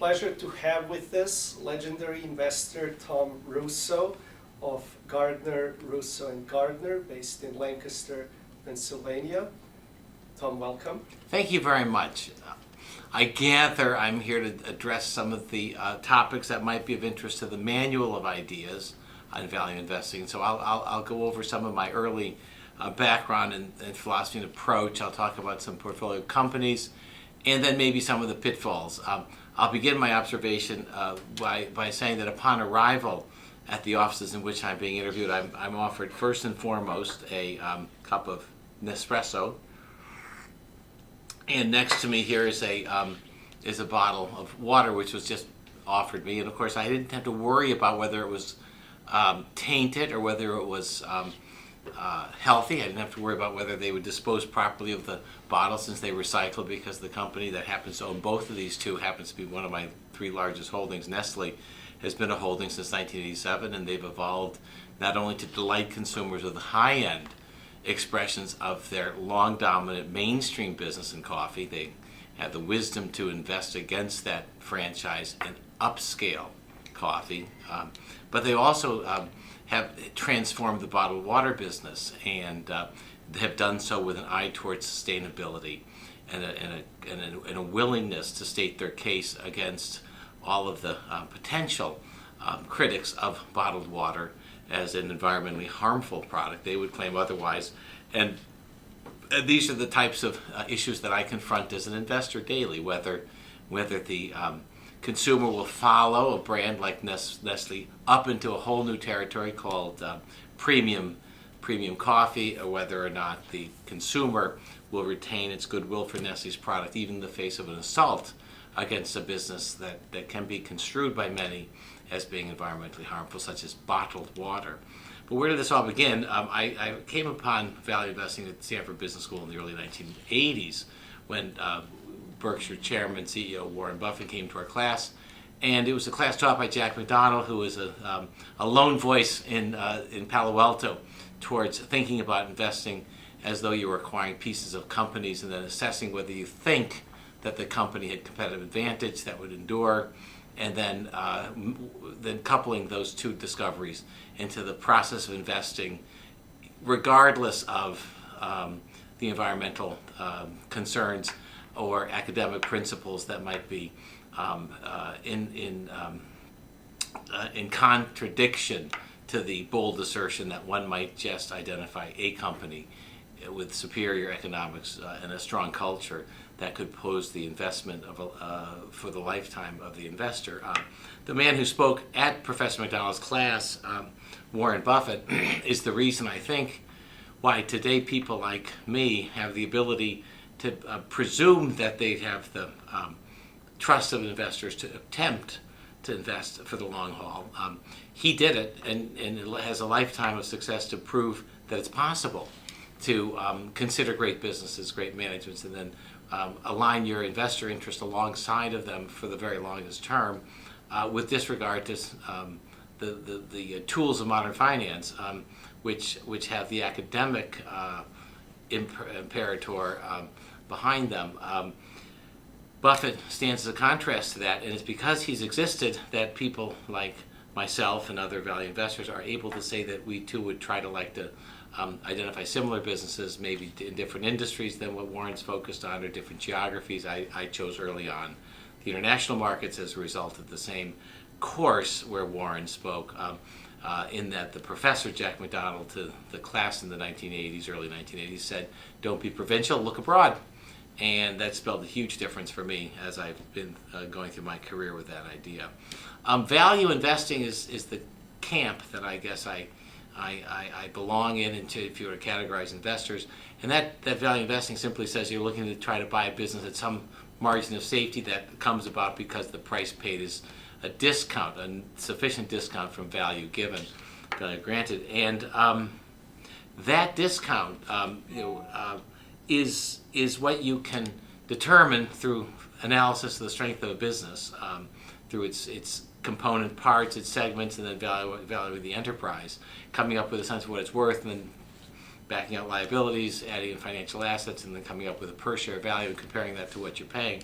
pleasure to have with us legendary investor Tom Russo of Gardner, Russo and Gardner, based in Lancaster, Pennsylvania. Tom, welcome. Thank you very much. I gather I'm here to address some of the topics that might be of interest to the manual of ideas on value investing. So I'll go over some of my early background and philosophy and approach. I'll talk about some portfolio companies and then maybe some of the pitfalls. I'll begin my observation by saying that upon arrival at the offices in which I'm being interviewed, I'm offered first and foremost a cup of Nespresso, and next to me here is a bottle of water which was just offered me, and of course I didn't have to worry about whether it was tainted or whether it was healthy. I didn't have to worry about whether they would dispose properly of the bottle since they recycle, because the company that happens to own both of these two happens to be one of my three largest holdings. Nestle has been a holding since 1987, and they've evolved not only to delight consumers with high-end expressions of their long dominant mainstream business in coffee. They have the wisdom to invest against that franchise in upscale coffee, but they also have transformed the bottled water business, and have done so with an eye towards sustainability and a willingness to state their case against all of the potential critics of bottled water as an environmentally harmful product. They would claim otherwise, and these are the types of issues that I confront as an investor daily, whether the consumer will follow a brand like Nestle up into a whole new territory called premium coffee, or whether or not the consumer will retain its goodwill for Nestle's product, even in the face of an assault against a business that can be construed by many as being environmentally harmful, such as bottled water. But where did this all begin? I came upon value investing at Stanford Business School in the early 1980s when Berkshire Chairman, CEO Warren Buffett came to our class, and it was a class taught by Jack McDonald, who was a lone voice in Palo Alto towards thinking about investing as though you were acquiring pieces of companies and then assessing whether you think that the company had competitive advantage that would endure, and then coupling those two discoveries into the process of investing, regardless of the environmental concerns or academic principles that might be in contradiction to the bold assertion that one might just identify a company with superior economics and a strong culture that could pose the investment for the lifetime of the investor. The man who spoke at Professor McDonald's class, Warren Buffett, is the reason, I think, why today people like me have the ability to presume that they have the trust of investors to attempt to invest for the long haul. He did it, and it has a lifetime of success to prove that it's possible to consider great businesses, great managements, and then align your investor interest alongside of them for the very longest term, with disregard to the tools of modern finance, which have the academic imperator behind them. Buffett stands as a contrast to that, and it's because he's existed that people like myself and other value investors are able to say that we too would try to identify similar businesses, maybe in different industries than what Warren's focused on, or different geographies. I chose early on the international markets as a result of the same course where Warren spoke, in that the professor, Jack McDonald, to the class in the 1980s, early 1980s, said, "Don't be provincial, look abroad." And that spelled a huge difference for me as I've been going through my career with that idea. Value investing is the camp that I guess I belong in, into, if you were to categorize investors. And that value investing simply says you're looking to try to buy a business at some margin of safety that comes about because the price paid is a discount, a sufficient discount from value given, value granted. And that discount is what you can determine through analysis of the strength of a business, through its component parts, its segments, and then valuing the enterprise, coming up with a sense of what it's worth, and then backing out liabilities, adding in financial assets, and then coming up with a per share value and comparing that to what you're paying.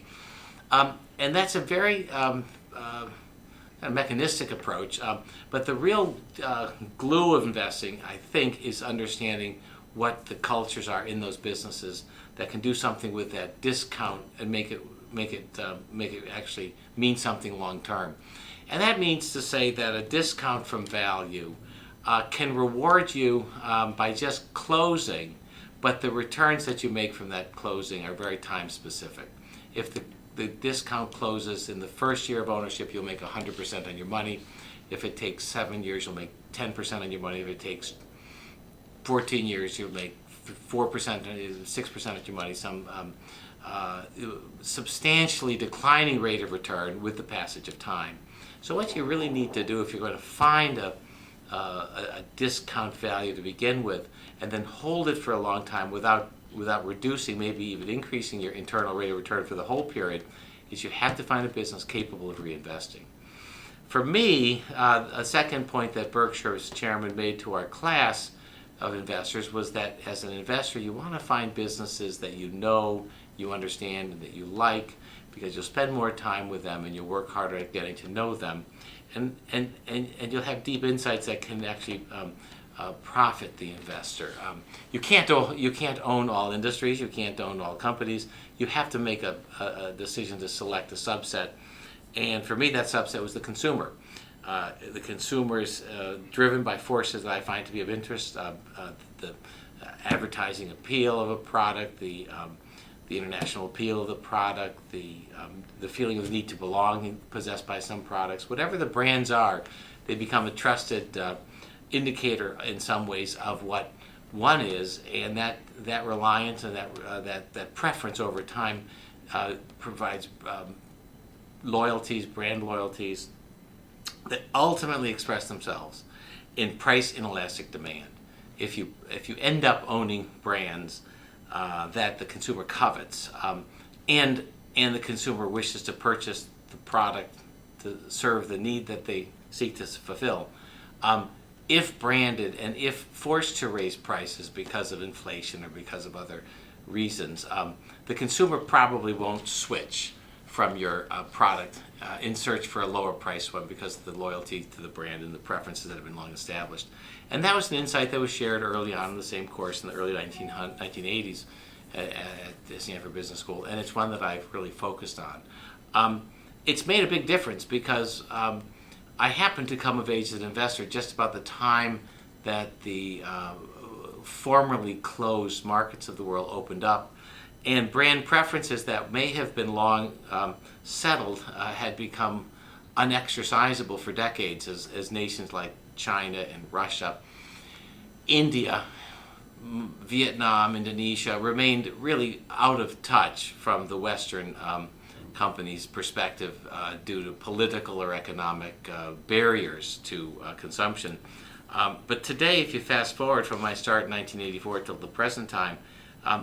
And that's a very a mechanistic approach. But the real glue of investing, I think, is understanding what the cultures are in those businesses that can do something with that discount and make it actually mean something long term. And that means to say that a discount from value can reward you by just closing, but the returns that you make from that closing are very time specific. If the discount closes in the first year of ownership, you'll make 100% on your money. If it takes 7 years, you'll make 10% on your money. If it takes 14 years, you'll make 4%, 6% of your money, some substantially declining rate of return with the passage of time. So what you really need to do if you're going to find a discount value to begin with and then hold it for a long time without reducing, maybe even increasing your internal rate of return for the whole period, is you have to find a business capable of reinvesting. For me, a second point that Berkshire's chairman made to our class of investors was that as an investor, you want to find businesses that you know, you understand, and that you like, because you'll spend more time with them and you'll work harder at getting to know them, and you'll have deep insights that can actually profit the investor. You can't own all industries, you can't own all companies. You have to make a decision to select a subset, and for me that subset was the consumer. The consumer is driven by forces that I find to be of interest, the advertising appeal of a product, the international appeal of the product, the feeling of the need to belong possessed by some products. Whatever the brands are, they become a trusted indicator in some ways of what one is, and that reliance and that preference over time provides loyalties, brand loyalties, that ultimately express themselves in price inelastic demand. If you end up owning brands that the consumer covets, and the consumer wishes to purchase the product to serve the need that they seek to fulfill, if branded and if forced to raise prices because of inflation or because of other reasons, the consumer probably won't switch from your product in search for a lower priced one because of the loyalty to the brand and the preferences that have been long established. And that was an insight that was shared early on in the same course in the early 1980s at the Stanford Business School, and it's one that I've really focused on. It's made a big difference because I happened to come of age as an investor just about the time that the formerly closed markets of the world opened up, and brand preferences that may have been long settled had become unexercisable for decades as nations like China and Russia, India, Vietnam, Indonesia remained really out of touch from the Western companies' perspective due to political or economic barriers to consumption. But today, if you fast forward from my start in 1984 till the present time,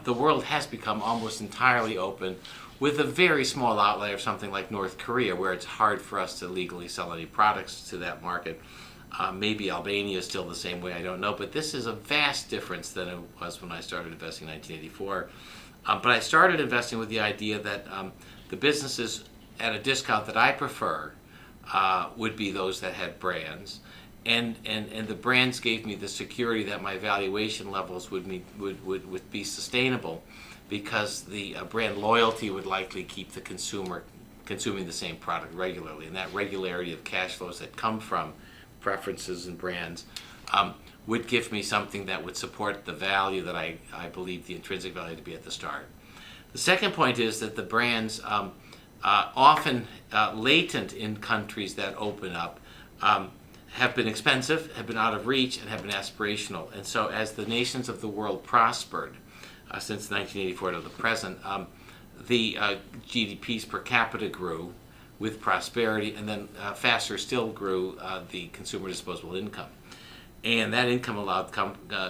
the world has become almost entirely open, with a very small outlay of something like North Korea, where it's hard for us to legally sell any products to that market. Maybe Albania is still the same way, I don't know, but this is a vast difference than it was when I started investing in 1984. But I started investing with the idea that the businesses at a discount that I prefer would be those that had brands. And the brands gave me the security that my valuation levels would be sustainable, because the brand loyalty would likely keep the consumer consuming the same product regularly, and that regularity of cash flows that come from preferences and brands would give me something that would support the value that I believe the intrinsic value to be at the start. The second point is that the brands often latent in countries that open up have been expensive, have been out of reach, and have been aspirational. And so as the nations of the world prospered since 1984 to the present, the GDPs per capita grew with prosperity, and then faster still grew the consumer disposable income. And that income allowed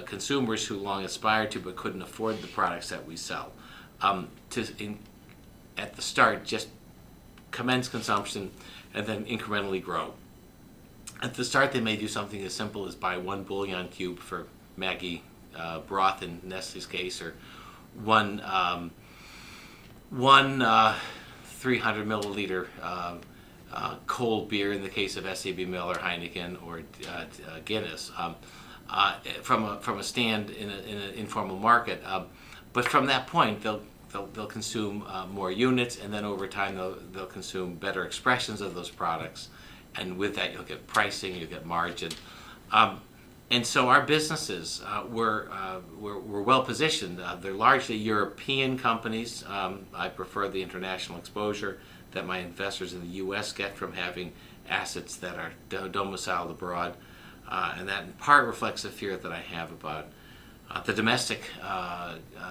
consumers who long aspired to but couldn't afford the products that we sell at the start just commence consumption and then incrementally grow. At the start, they may do something as simple as buy one bouillon cube for Maggie broth in Nestle's case, or one 300 milliliter cold beer in the case of SAB Miller, Heineken, or Guinness from a stand in an informal market. But from that point, they'll consume more units, and then over time they'll consume better expressions of those products, and with that you'll get pricing, you'll get margin. And so our businesses were well positioned. They're largely European companies. I prefer the international exposure that my investors in the U.S. get from having assets that are domiciled abroad. And that in part reflects the fear that I have about the domestic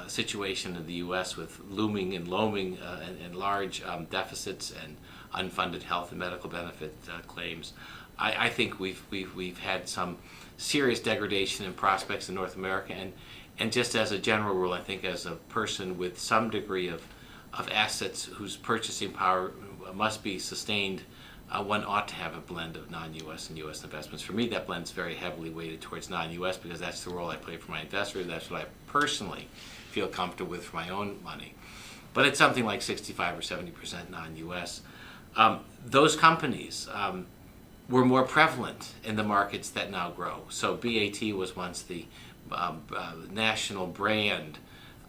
situation in the U.S. with looming and looming and large deficits and unfunded health and medical benefit claims. I think we've had some serious degradation in prospects in North America, and just as a general rule, I think as a person with some degree of assets whose purchasing power must be sustained, one ought to have a blend of non-U.S. and U.S. investments. For me, that blend's very heavily weighted towards non-U.S. because that's the role I play for my investors. That's what I personally feel comfortable with for my own money. But it's something like 65 or 70% non-U.S. Those companies were more prevalent in the markets that now grow. So BAT was once the national brand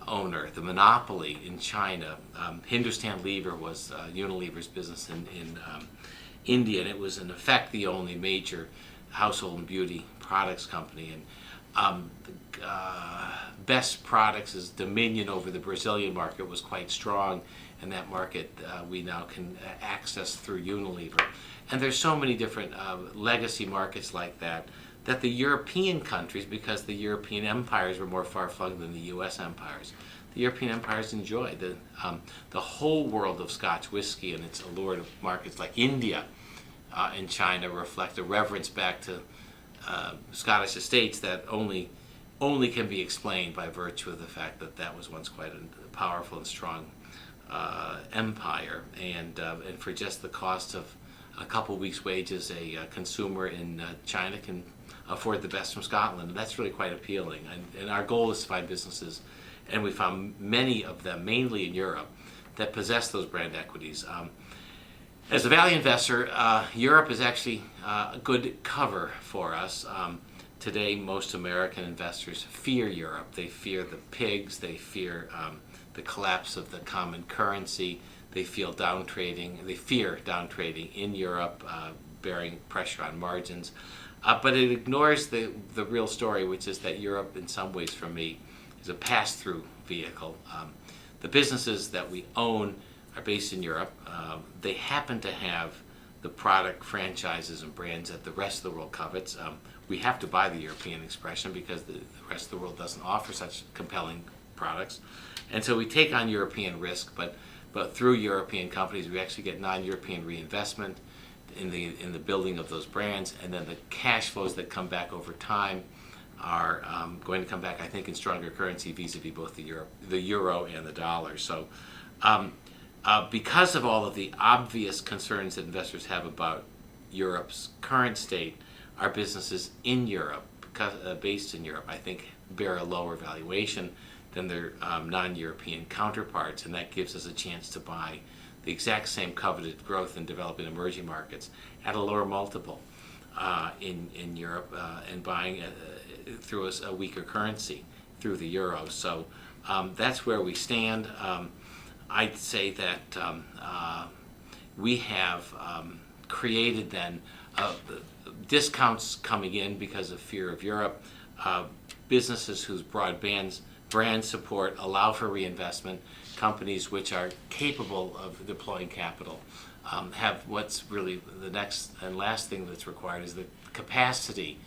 owner, the monopoly in China. Hindustan Lever was Unilever's business in India, and it was in effect the only major household and beauty products company. And Best Products' dominion over the Brazilian market was quite strong, and that market we now can access through Unilever. And there's so many different legacy markets like that the European countries, because the European empires were more far-flung than the U.S. empires, the European empires enjoyed. The whole world of Scotch whiskey and its allure to markets like India and China reflect a reverence back to Scottish estates that only can be explained by virtue of the fact that that was once quite a powerful and strong empire. And for just the cost of a couple weeks' wages, a consumer in China can afford the best from Scotland. And that's really quite appealing. And our goal is to find businesses, and we found many of them, mainly in Europe, that possess those brand equities. As a value investor, Europe is actually a good cover for us. Today, most American investors fear Europe. They fear the pigs. They fear the collapse of the common currency. They fear down trading in Europe, bearing pressure on margins. But it ignores the real story, which is that Europe, in some ways, for me, is a pass-through vehicle. The businesses that we own are based in Europe. They happen to have the product franchises and brands that the rest of the world covets. We have to buy the European expression because the rest of the world doesn't offer such compelling products. And so we take on European risk, but through European companies, we actually get non-European reinvestment in the building of those brands, and then the cash flows that come back over time are going to come back, I think, in stronger currency vis-a-vis both the euro and the dollar. So because of all of the obvious concerns that investors have about Europe's current state, our businesses in Europe, based in Europe, I think bear a lower valuation than their non-European counterparts, and that gives us a chance to buy the exact same coveted growth in developing emerging markets at a lower multiple in Europe and buying through a weaker currency, through the euro. So that's where we stand. I'd say that we have created then discounts coming in because of fear of Europe, businesses whose brand support allow for reinvestment, companies which are capable of deploying capital have what's really the next and last thing that's required is the capacity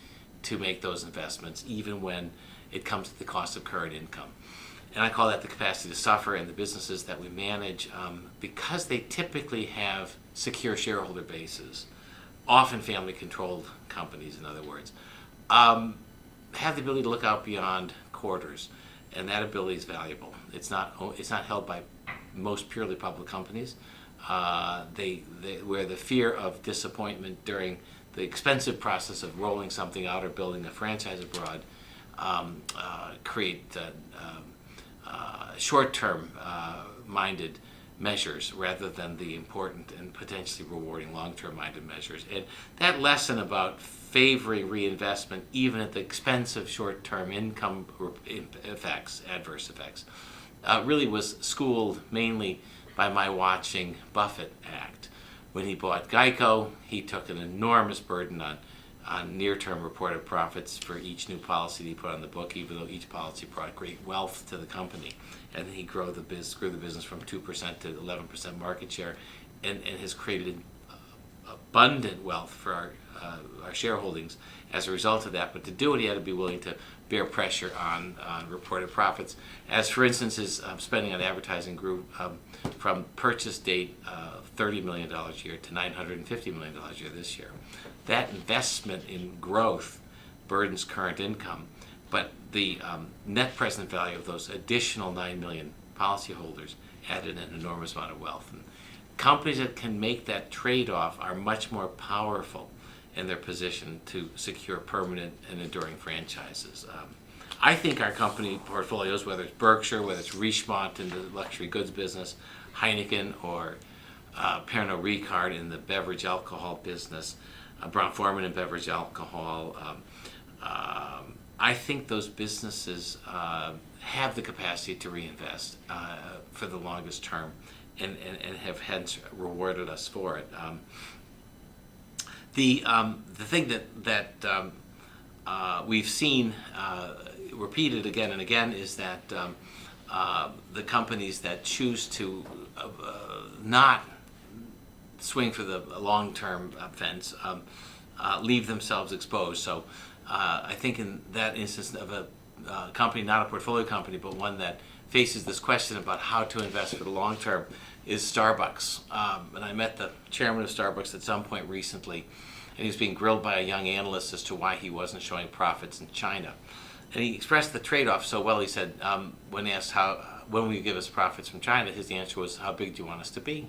to make those investments, even when it comes at the cost of current income. And I call that the capacity to suffer. And the businesses that we manage, because they typically have secure shareholder bases, often family-controlled companies, in other words, have the ability to look out beyond quarters, and that ability is valuable. It's not held by most purely public companies. Where the fear of disappointment during the expensive process of rolling something out or building a franchise abroad create short-term minded measures rather than the important and potentially rewarding long-term minded measures. And that lesson about favoring reinvestment even at the expense of short-term income effects, adverse effects, really was schooled mainly by my watching Buffett act. When he bought Geico, he took an enormous burden on near-term reported profits for each new policy he put on the book, even though each policy brought great wealth to the company. And he grew the business from 2% to 11% market share, and has created abundant wealth for our shareholdings as a result of that. But to do it, he had to be willing to bear pressure on reported profits. As for instance, his spending on advertising grew from purchase date of $30 million a year to $950 million a year this year. That investment in growth burdens current income, but the net present value of those additional 9 million policyholders added an enormous amount of wealth. And companies that can make that trade-off are much more powerful in their position to secure permanent and enduring franchises. I think our company portfolios, whether it's Berkshire, whether it's Richemont in the luxury goods business, Heineken, or Pernod Ricard in the beverage alcohol business, Brown-Forman in beverage alcohol, I think those businesses have the capacity to reinvest for the longest term, and have hence rewarded us for it. The thing that we've seen repeated again and again is that the companies that choose to not swing for the long-term fence leave themselves exposed. So I think in that instance of a company, not a portfolio company, but one that faces this question about how to invest for the long term, is Starbucks. And I met the chairman of Starbucks at some point recently, and he was being grilled by a young analyst as to why he wasn't showing profits in China. And he expressed the trade-off so well. He said, when asked when will you give us profits from China, his answer was, how big do you want us to be?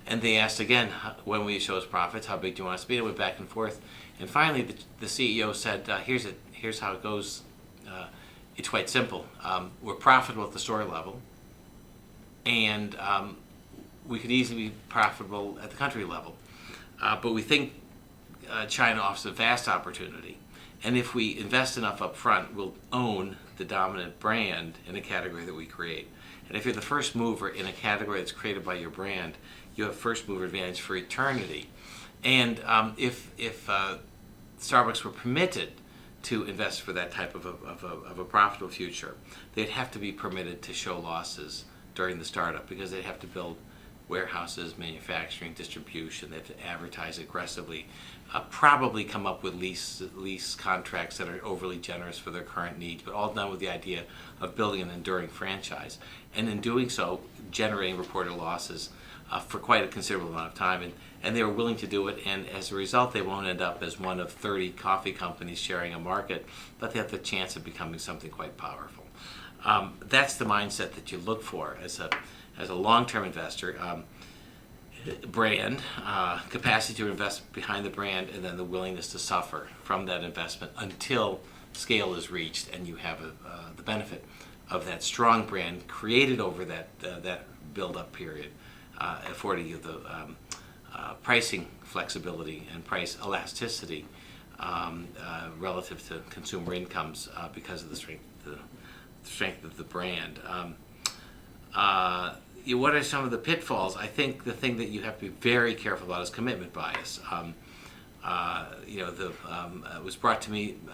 And they asked again, when will you show us profits? How big do you want us to be? It went back and forth. And finally, the CEO said, here's how it goes. It's quite simple. We're profitable at the store level, and we could easily be profitable at the country level. But we think China offers a vast opportunity. And if we invest enough up front, we'll own the dominant brand in a category that we create. And if you're the first mover in a category that's created by your brand, you have first mover advantage for eternity. And if Starbucks were permitted to invest for that type of a profitable future, they'd have to be permitted to show losses during the startup, because they'd have to build warehouses, manufacturing, distribution. They have to advertise aggressively, probably come up with lease contracts that are overly generous for their current needs, but all done with the idea of building an enduring franchise. And in doing so, generating reported losses for quite a considerable amount of time. And they were willing to do it, and as a result, they won't end up as one of 30 coffee companies sharing a market, but they have the chance of becoming something quite powerful. That's the mindset that you look for as a long-term investor. Brand, capacity to invest behind the brand, and then the willingness to suffer from that investment until scale is reached and you have the benefit of that strong brand created over that build-up period, affording you the pricing flexibility and price elasticity relative to consumer incomes because of the strength of the brand. What are some of the pitfalls? I think the thing that you have to be very careful about is commitment bias. It was brought to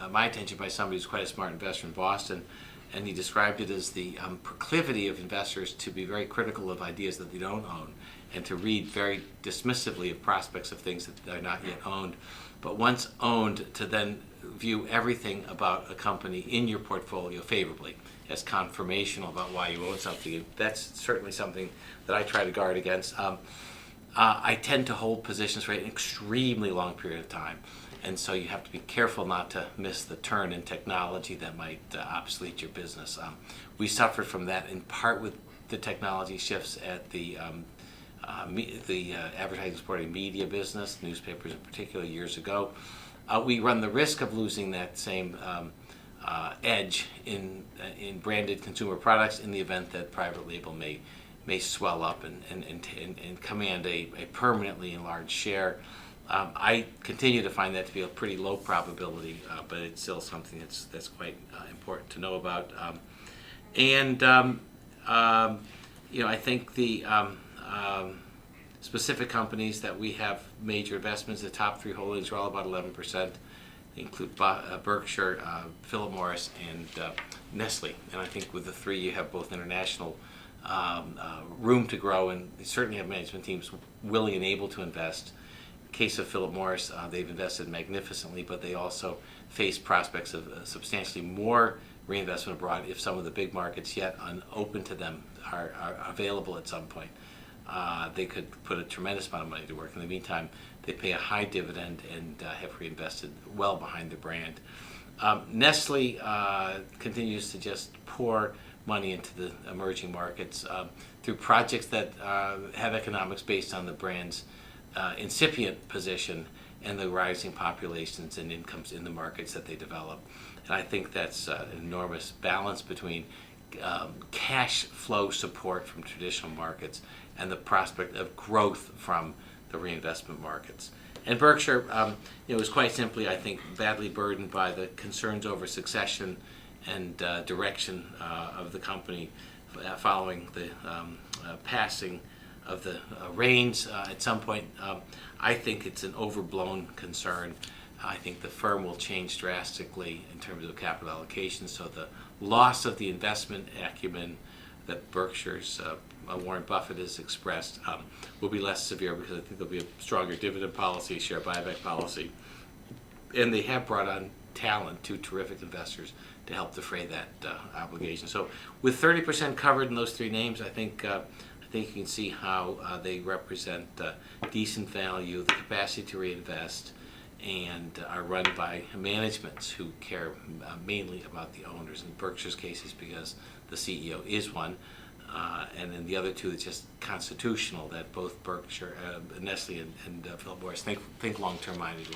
my attention by somebody who's quite a smart investor in Boston, and he described it as the proclivity of investors to be very critical of ideas that they don't own, and to read very dismissively of prospects of things that are not yet owned, but once owned, to then view everything about a company in your portfolio favorably, as confirmational about why you own something. That's certainly something that I try to guard against. I tend to hold positions for an extremely long period of time, and so you have to be careful not to miss the turn in technology that might obsolete your business. We suffered from that in part with the technology shifts at the advertising supporting media business, newspapers in particular, years ago. We run the risk of losing that same edge in branded consumer products in the event that private label may may swell up and command a permanently enlarged share. I continue to find that to be a pretty low probability, but it's still something that's quite important to know about. I think the specific companies that we have major investments, the top three holdings are all about 11%. They include Berkshire, Philip Morris, and Nestle. And I think with the three, you have both international room to grow, and they certainly have management teams willing and able to invest. In the case of Philip Morris, they've invested magnificently, but they also face prospects of substantially more reinvestment abroad if some of the big markets yet unopened to them are available at some point. They could put a tremendous amount of money to work. In the meantime, they pay a high dividend and have reinvested well behind the brand. Nestle continues to just pour money into the emerging markets through projects that have economics based on the brand's incipient position and the rising populations and incomes in the markets that they develop. And I think that's an enormous balance between cash flow support from traditional markets and the prospect of growth from the reinvestment markets. And Berkshire, was quite simply, I think, badly burdened by the concerns over succession and direction of the company following the passing of the reins at some point. I think it's an overblown concern. I think the firm will change drastically in terms of capital allocation, so the loss of the investment acumen that Berkshire's Warren Buffett has expressed will be less severe, because I think there'll be a stronger dividend policy, share buyback policy, and they have brought on talent, two terrific investors, to help defray that obligation. So with 30% covered in those three names, I think you can see how they represent decent value, the capacity to reinvest, and are run by managements who care mainly about the owners. In Berkshire's case, is because the CEO is one, and in the other two, it's just constitutional that both Berkshire, Nestle, and Philip Morris think long-term minded,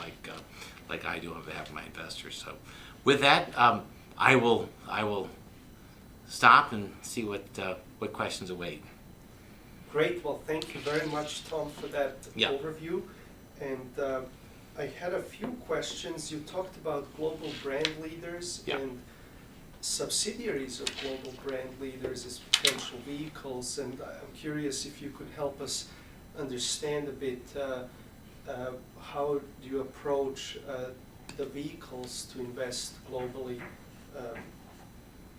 like I do on behalf of my investors. So, with that, I will stop and see what questions await. Great. Well, thank you very much, Tom, for that overview. And I had a few questions. You talked about global brand leaders and subsidiaries of global brand leaders as potential vehicles, and I'm curious if you could help us understand a bit how do you approach the vehicles to invest globally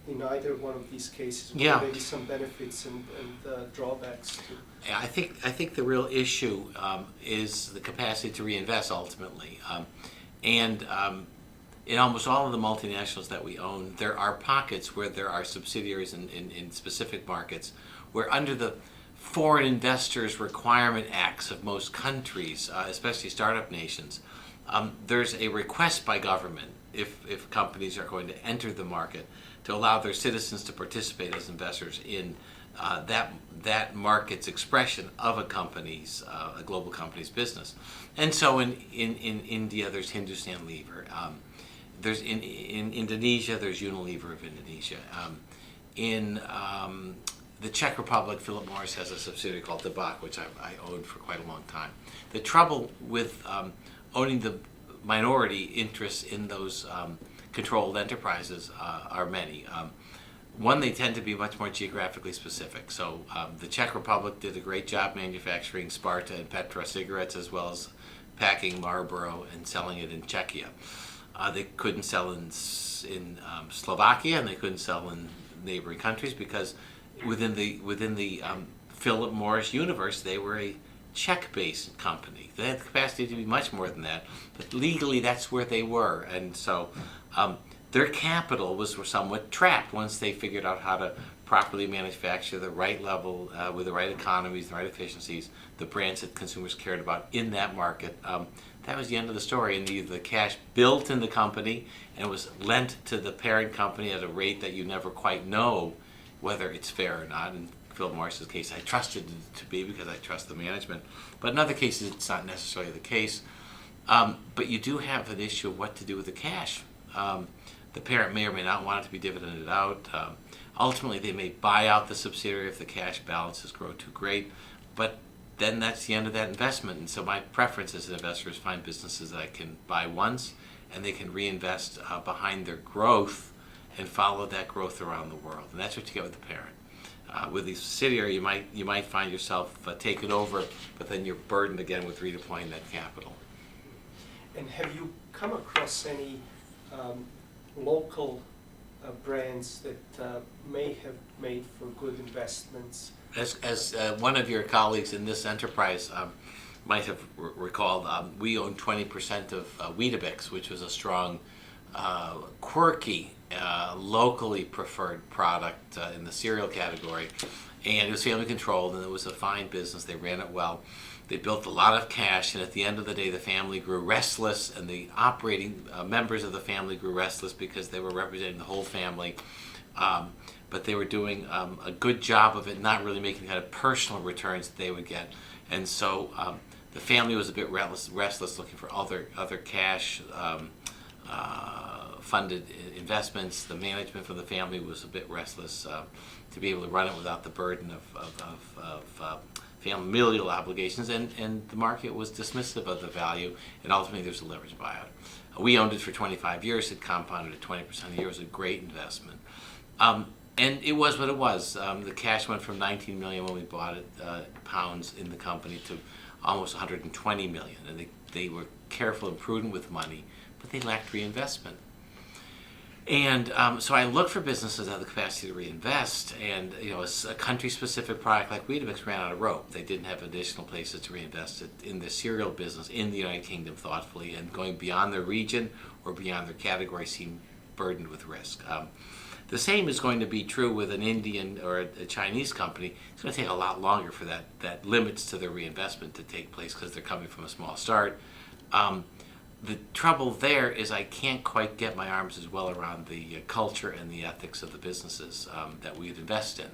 in either one of these cases. Maybe some benefits and drawbacks too. Yeah, I think the real issue is the capacity to reinvest ultimately, and in almost all of the multinationals that we own, there are pockets where there are subsidiaries in specific markets where, under the Foreign Investors Requirement Acts of most countries, especially startup nations, there's a request by government, if companies are going to enter the market, to allow their citizens to participate as investors in that market's expression of a global company's business. And so in India, there's Hindustan Lever. There's in Indonesia, there's Unilever of Indonesia. In the Czech Republic, Philip Morris has a subsidiary called Tobin, which I owned for quite a long time. The trouble with owning the minority interests in those controlled enterprises are many. One, they tend to be much more geographically specific. So the Czech Republic did a great job manufacturing Sparta and Petra cigarettes, as well as packing Marlboro and selling it in Czechia. They couldn't sell in Slovakia, and they couldn't sell in neighboring countries because within the Philip Morris universe, they were a Czech-based company. They had the capacity to be much more than that, but legally that's where they were, and so their capital was somewhat trapped once they figured out how to properly manufacture the right level with the right economies, the right efficiencies, the brands that consumers cared about in that market. That was the end of the story, and the cash built in the company and was lent to the parent company at a rate that you never quite know whether it's fair or not. In Philip Morris's case, I trusted it to be because I trust the management, but in other cases it's not necessarily the case. But you do have an issue of what to do with the cash. The parent may or may not want it to be dividended out. Ultimately, they may buy out the subsidiary if the cash balances grow too great, but then that's the end of that investment. And so my preference as an investor is find businesses that I can buy once and they can reinvest behind their growth and follow that growth around the world. And that's what you get with the parent. With the subsidiary, you might find yourself taken over, but then you're burdened again with redeploying that capital. And have you come across any local brands that may have made for good investments? As one of your colleagues in this enterprise might have recalled, we own 20% of Weetabix, which was a strong, quirky, locally preferred product in the cereal category. And it was family controlled, and it was a fine business. They ran it well. They built a lot of cash, and at the end of the day, the family grew restless, and the operating members of the family grew restless because they were representing the whole family. But they were doing a good job of it, not really making the kind of personal returns that they would get. And so the family was a bit restless looking for other cash funded investments. The management from the family was a bit restless to be able to run it without the burden of familial obligations, and the market was dismissive of the value, and ultimately there's a leverage buyout. We owned it for 25 years. It compounded at 20% a year. It was a great investment. And it was what it was. The cash went from 19 million when we bought it, pounds in the company, to almost 120 million. And they were careful and prudent with money, but they lacked reinvestment. And so I looked for businesses that had the capacity to reinvest, and a country-specific product like Weetabix ran out of rope. They didn't have additional places to reinvest it in the cereal business in the United Kingdom thoughtfully, and going beyond their region or beyond their category seemed burdened with risk. The same is going to be true with an Indian or a Chinese company. It's going to take a lot longer for that limits to their reinvestment to take place because they're coming from a small start. The trouble there is I can't quite get my arms as well around the culture and the ethics of the businesses that we'd invest in.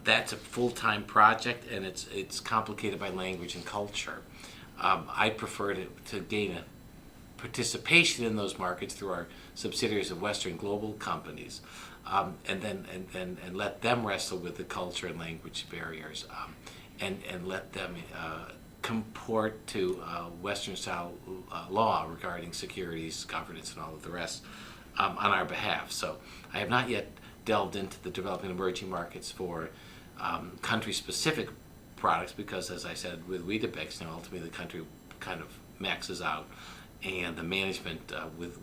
That's a full-time project, and it's complicated by language and culture. I prefer to gain a participation in those markets through our subsidiaries of Western global companies, and let them wrestle with the culture and language barriers, and let them comport to Western-style law regarding securities, governance, and all of the rest on our behalf. So I have not yet delved into the developing emerging markets for country-specific products because, as I said, with Weetabix, ultimately the country kind of maxes out, and the management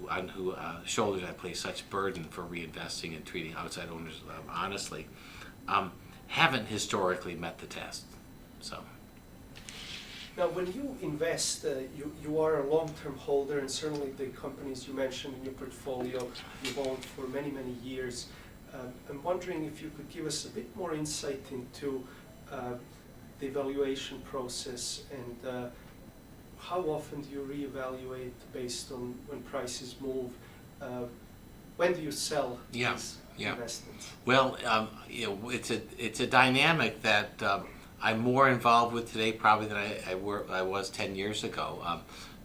on whose shoulders I place such burden for reinvesting and treating outside owners honestly haven't historically met the test. So. Now, when you invest, you are a long-term holder, and certainly the companies you mentioned in your portfolio you've owned for many, many years. I'm wondering if you could give us a bit more insight into the evaluation process, and how often do you reevaluate based on when prices move? When do you sell these investments? Well, it's a dynamic that I'm more involved with today probably than I was 10 years ago.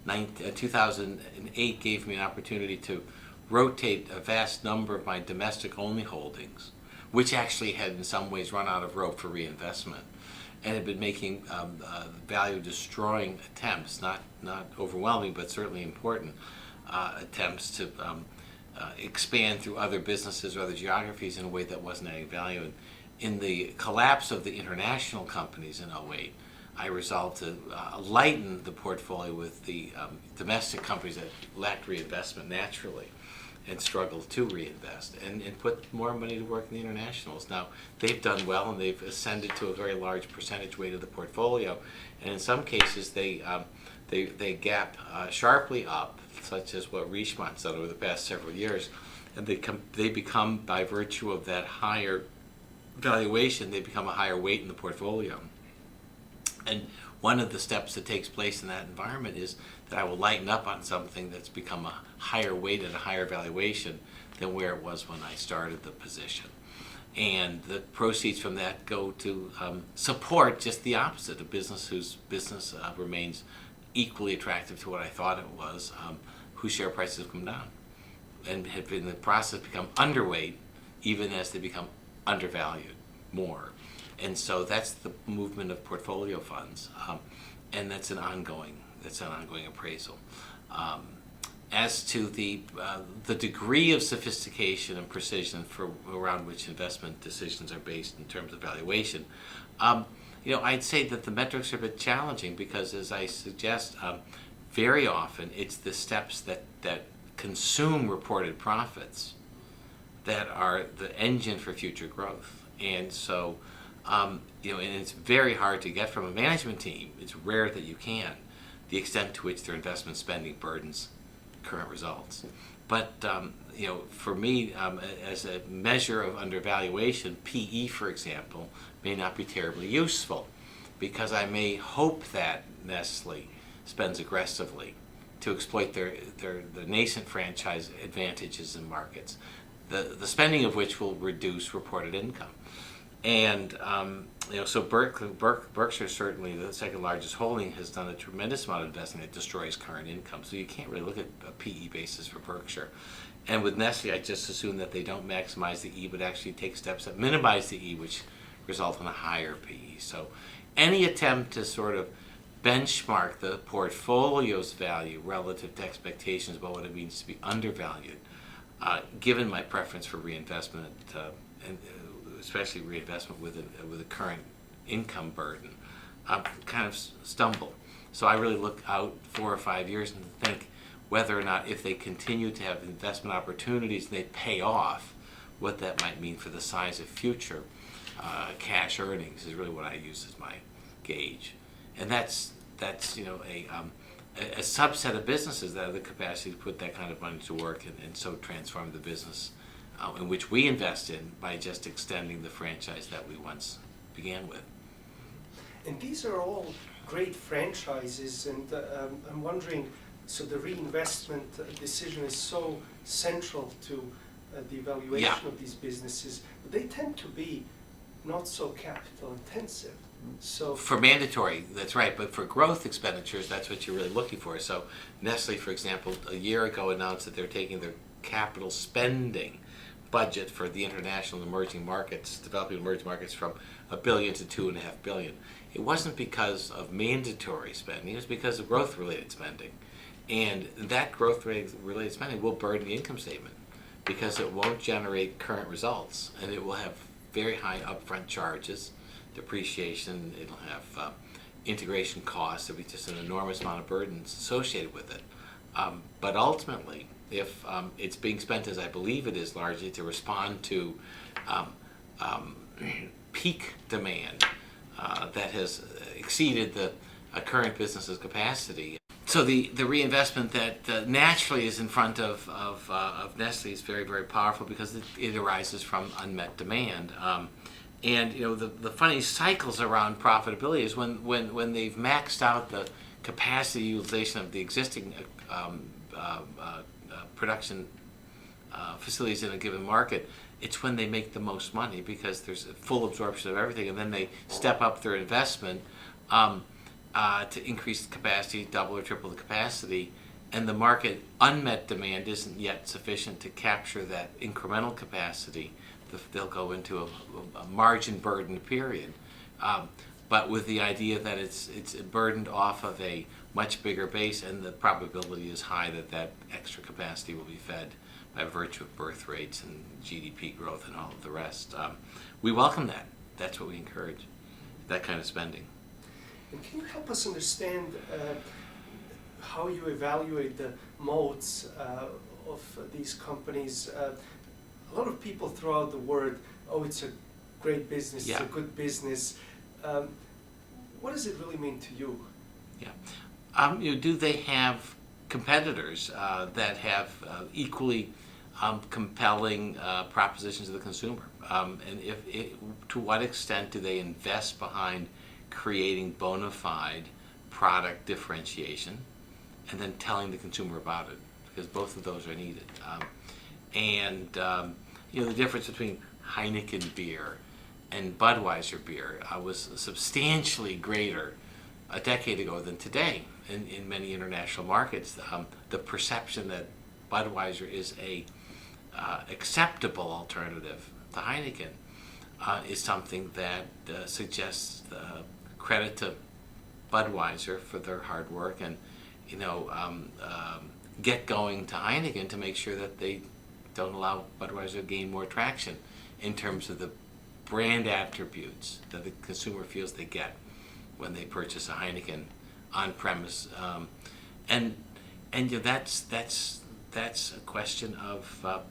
2008 gave me an opportunity to rotate a vast number of my domestic-only holdings, which actually had in some ways run out of rope for reinvestment, and had been making value-destroying attempts, not overwhelming, but certainly important attempts to expand through other businesses or other geographies in a way that wasn't adding value. And in the collapse of the international companies in 2008, I resolved to lighten the portfolio with the domestic companies that lacked reinvestment naturally and struggled to reinvest, and put more money to work in the internationals. Now, they've done well, and they've ascended to a very large percentage weight of the portfolio, and in some cases they gap sharply up, such as what Richemont's done over the past several years, and they become, by virtue of that higher valuation, they become a higher weight in the portfolio. And one of the steps that takes place in that environment is that I will lighten up on something that's become a higher weight and a higher valuation than where it was when I started the position. And the proceeds from that go to support just the opposite, a business whose business remains equally attractive to what I thought it was, whose share prices have come down and have in the process become underweight, even as they become undervalued more. And so that's the movement of portfolio funds, and that's an ongoing appraisal. As to the degree of sophistication and precision around which investment decisions are based in terms of valuation, I'd say that the metrics are a bit challenging because, as I suggest, very often it's the steps that consume reported profits that are the engine for future growth. And so, and it's very hard to get from a management team. It's rare that you can, the extent to which their investment spending burdens current results. But for me, as a measure of undervaluation, PE, for example, may not be terribly useful because I may hope that Nestle spends aggressively to exploit their nascent franchise advantages in markets, the spending of which will reduce reported income. And so Berkshire, certainly the second largest holding, has done a tremendous amount of investing that destroys current income. So you can't really look at a PE basis for Berkshire. And with Nestle, I just assume that they don't maximize the E, but actually take steps that minimize the E, which result in a higher PE. So any attempt to sort of benchmark the portfolio's value relative to expectations about what it means to be undervalued, given my preference for reinvestment and especially reinvestment with a current income burden, kind of stumble. So I really look out 4 or 5 years and think whether or not, if they continue to have investment opportunities and they pay off, what that might mean for the size of future cash earnings is really what I use as my gauge. And that's a subset of businesses that have the capacity to put that kind of money to work and so transform the business in which we invest in by just extending the franchise that we once began with. And these are all great franchises, and I'm wondering, so the reinvestment decision is so central to the evaluation of these businesses. They tend to be not so capital intensive. So for mandatory, that's right, but for growth expenditures, that's what you're really looking for. So Nestle, for example, a year ago announced that they're taking their capital spending budget for the international emerging markets, developing emerging markets, from $1 billion to $2.5 billion. It wasn't because of mandatory spending, it was because of growth-related spending. And that growth-related spending will burden the income statement because it won't generate current results, and it will have very high upfront charges, depreciation, it'll have integration costs, there'll be just an enormous amount of burdens associated with it. But ultimately, if it's being spent, as I believe it is, largely to respond to peak demand that has exceeded the current business's capacity. So the reinvestment that naturally is in front of Nestle is very, very powerful because it arises from unmet demand. And the funny cycles around profitability is when they've maxed out the capacity utilization of the existing production facilities in a given market, it's when they make the most money because there's a full absorption of everything, and then they step up their investment to increase the capacity, double or triple the capacity, and the market unmet demand isn't yet sufficient to capture that incremental capacity. They'll go into a margin burdened period, but with the idea that it's burdened off of a much bigger base, and the probability is high that extra capacity will be fed by virtue of birth rates and GDP growth and all of the rest. We welcome that. That's what we encourage, that kind of spending. And can you help us understand how you evaluate the modes of these companies? A lot of people throw out the word, oh, it's a great business, it's a good business. What does it really mean to you? Yeah. Do they have competitors that have equally compelling propositions to the consumer? And to what extent do they invest behind creating bona fide product differentiation and then telling the consumer about it? Because both of those are needed. The difference between Heineken beer and Budweiser beer was substantially greater a decade ago than today in many international markets. The perception that Budweiser is a acceptable alternative to Heineken is something that suggests credit to Budweiser for their hard work, and get going to Heineken to make sure that they don't allow Budweiser to gain more traction in terms of the brand attributes that the consumer feels they get when they purchase a Heineken on premise, and that's a question of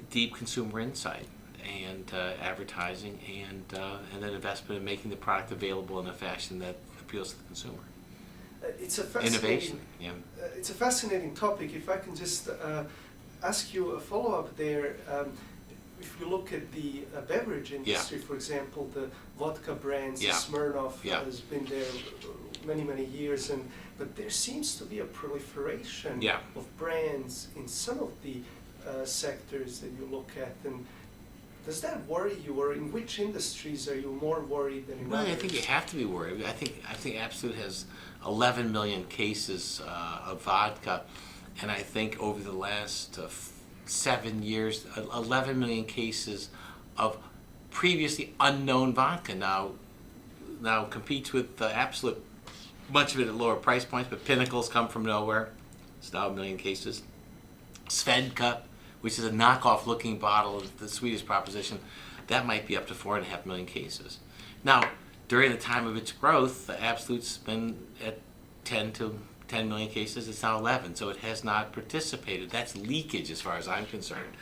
deep consumer insight and advertising and an investment in making the product available in a fashion that appeals to the consumer. It's a fascinating Innovation, yeah. It's a fascinating topic. If I can just ask you a follow-up there. If you look at the beverage industry, for example, the vodka brands, Smirnoff has been there many, many years, but there seems to be a proliferation of brands in some of the sectors that you look at. And does that worry you, or in which industries are you more worried than in others? I think you have to be worried. I think Absolut has 11 million cases of vodka, and I think over the last 7 years, 11 million cases of previously unknown vodka now competes with Absolut, much of it at lower price points, but Pinnacles come from nowhere. It's now 1 million cases. Svedka, which is a knockoff looking bottle of the Swedish proposition, that might be up to 4.5 million cases. Now, during the time of its growth, the Absolut's been at 10 million cases. It's now 11, so it has not participated. That's leakage as far as I'm concerned,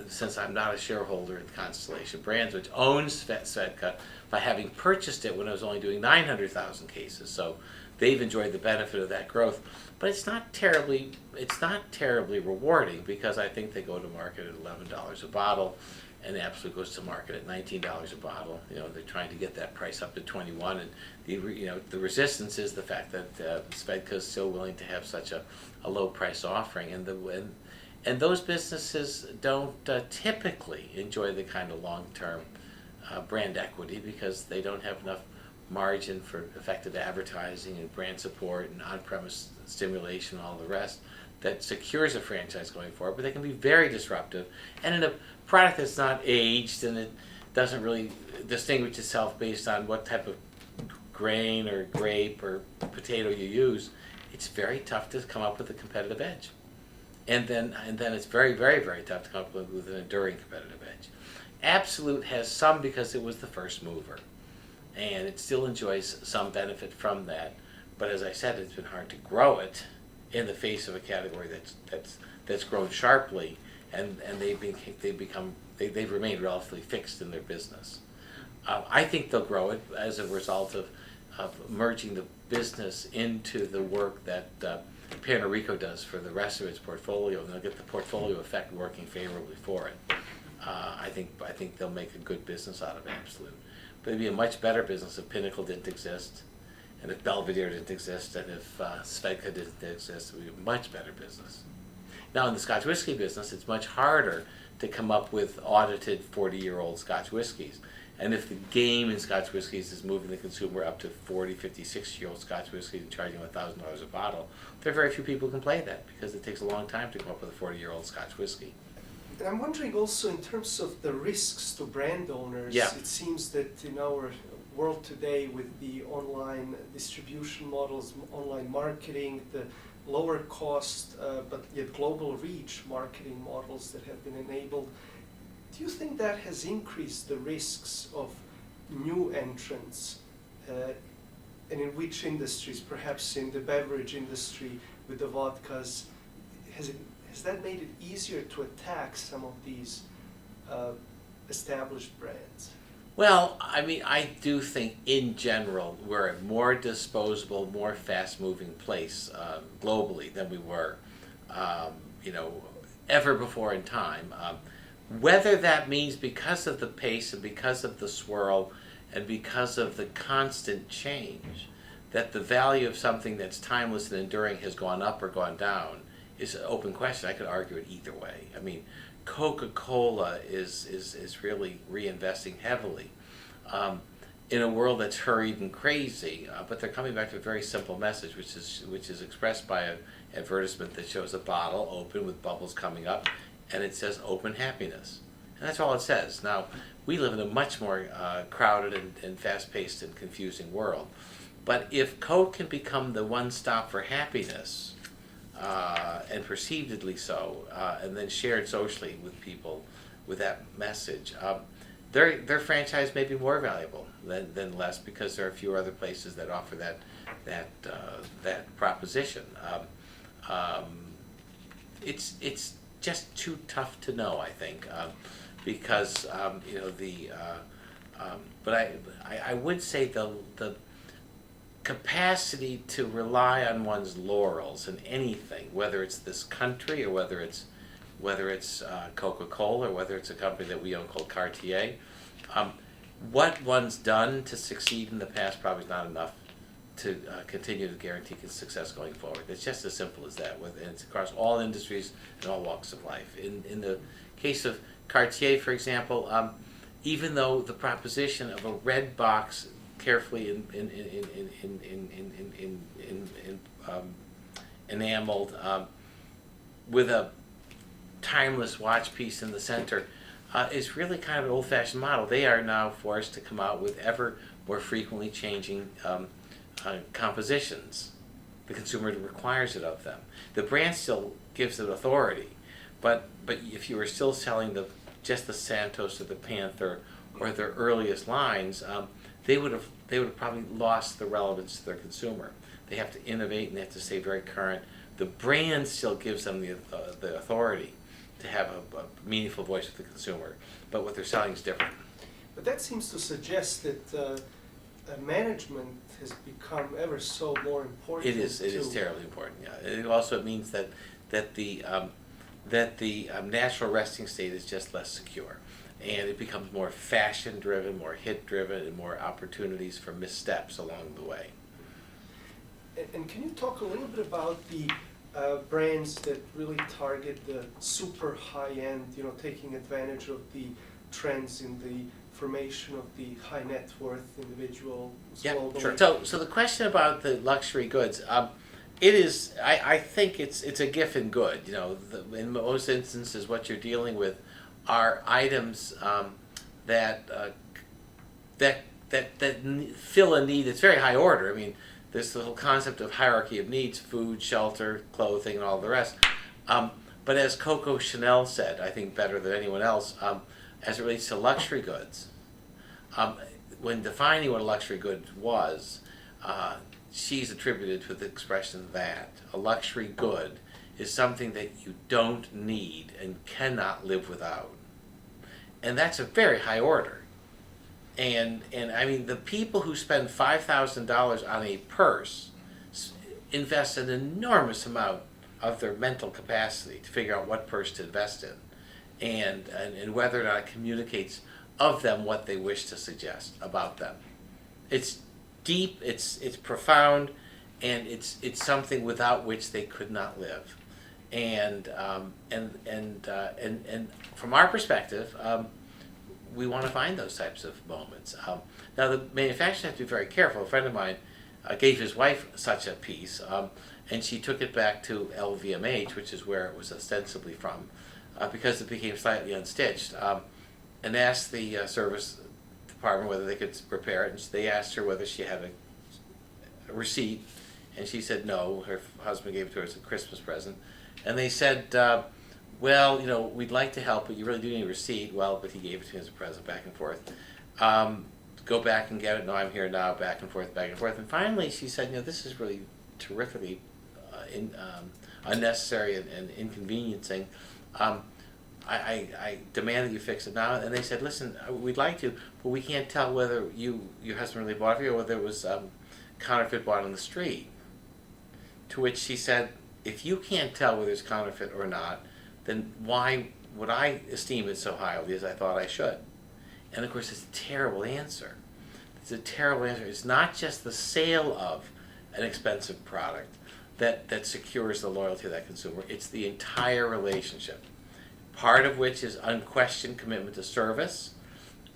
since I'm not a shareholder in Constellation Brands, which owns Svedka, by having purchased it when it was only doing 900,000 cases. So they've enjoyed the benefit of that growth. But it's not terribly rewarding, because I think they go to market at $11 a bottle, and Absolut goes to market at $19 a bottle. They're trying to get that price up to 21, and the resistance is the fact that Svedka is still willing to have such a low price offering, and those businesses don't typically enjoy the kind of long-term brand equity, because they don't have enough margin for effective advertising and brand support and on-premise stimulation and all the rest that secures a franchise going forward. But they can be very disruptive, and in a product that's not aged and it doesn't really distinguish itself based on what type of grain or grape or potato you use, it's very tough to come up with a competitive edge. And then it's very, very, very tough to come up with an enduring competitive edge. Absolut has some because it was the first mover, and it still enjoys some benefit from that. But as I said, it's been hard to grow it in the face of a category that's grown sharply, and they've remained relatively fixed in their business. I think they'll grow it as a result of merging the business into the work that Pernod Ricard does for the rest of its portfolio, and they'll get the portfolio effect working favorably for it. I think they'll make a good business out of Absolut. But it'd be a much better business if Pinnacle didn't exist, and if Belvedere didn't exist, and if Svedka didn't exist. It would be a much better business. Now, in the Scotch whiskey business, it's much harder to come up with audited 40-year-old Scotch whiskies. And if the game in Scotch whiskies is moving the consumer up to 40, 50, 60-year-old Scotch whiskies and charging them $1,000 a bottle, there are very few people who can play that, because it takes a long time to come up with a 40-year-old Scotch whiskey. And I'm wondering also, in terms of the risks to brand owners, it seems that in our world today, with the online distribution models, online marketing, the lower cost but yet global reach marketing models that have been enabled, do you think that has increased the risks of new entrants? And in which industries? Perhaps in the beverage industry with the vodkas, has that made it easier to attack some of these established brands? Well, I mean, I do think in general we're a more disposable, more fast-moving place globally than we were, ever before in time. Whether that means because of the pace and because of the swirl and because of the constant change that the value of something that's timeless and enduring has gone up or gone down is an open question. I could argue it either way. I mean, Coca-Cola is really reinvesting heavily in a world that's hurried and crazy, but they're coming back to a very simple message, which is expressed by an advertisement that shows a bottle open with bubbles coming up, and it says "Open Happiness," And that's all it says. Now, we live in a much more crowded and fast-paced and confusing world. But if Coke can become the one stop for happiness, and perceivedly so, and then shared socially with people with that message, their franchise may be more valuable than less, because there are fewer other places that offer that proposition. It's just too tough to know, I think, because but I would say the capacity to rely on one's laurels in anything, whether it's this country or whether it's Coca-Cola, or whether it's a company that we own called Cartier, what one's done to succeed in the past probably is not enough to continue to guarantee success going forward. It's just as simple as that. And it's across all industries and all walks of life. In the case of Cartier, for example, even though the proposition of a red box carefully enameled with a timeless watch piece in the center is really kind of an old-fashioned model. They are now forced to come out with ever more frequently changing compositions. The consumer requires it of them. The brand still gives it authority, but if you were still selling just the Santos or the Panther or their earliest lines, they would have probably lost the relevance to their consumer. They have to innovate and they have to stay very current. The brand still gives them the authority to have a meaningful voice with the consumer, but what they're selling is different. But that seems to suggest that management has become ever so more important. It is terribly important. Yeah. It also means that the natural resting state is just less secure, and it becomes more fashion-driven, more hit-driven, and more opportunities for missteps along the way. And can you talk a little bit about the brands that really target the super high-end, taking advantage of the trends in the formation of the high net worth individuals globally? Yeah, sure. So the question about the luxury goods, it is. I think it's a gift and good. In most instances, what you're dealing with are items that fill a need that's very high order. I mean, this little concept of hierarchy of needs: food, shelter, clothing, and all the rest. But as Coco Chanel said, I think better than anyone else, as it relates to luxury goods, when defining what a luxury good was, she's attributed with the expression that a luxury good is something that you don't need and cannot live without. And that's a very high order. And I mean, the people who spend $5,000 on a purse invest an enormous amount of their mental capacity to figure out what purse to invest in, and whether or not it communicates of them what they wish to suggest about them. It's deep, it's profound, and it's something without which they could not live. And from our perspective, we want to find those types of moments. Now, the manufacturers have to be very careful. A friend of mine gave his wife such a piece, and she took it back to LVMH, which is where it was ostensibly from, because it became slightly unstitched, and asked the service department whether they could repair it. And they asked her whether she had a receipt, and she said no. Her husband gave it to her as a Christmas present. And they said, well, we'd like to help, but you really do need a receipt. Well, but he gave it to me as a present, back and forth. Go back and get it. No, I'm here now, back and forth, back and forth. And finally she said, this is really terrifically unnecessary and inconveniencing. I demand that you fix it now. And they said, listen, we'd like to, but we can't tell whether your husband really bought it for you or whether it was counterfeit bought on the street. To which she said, if you can't tell whether it's counterfeit or not, then why would I esteem it so highly as I thought I should? And of course, it's a terrible answer. It's a terrible answer. It's not just the sale of an expensive product that secures the loyalty of that consumer. It's the entire relationship, part of which is unquestioned commitment to service,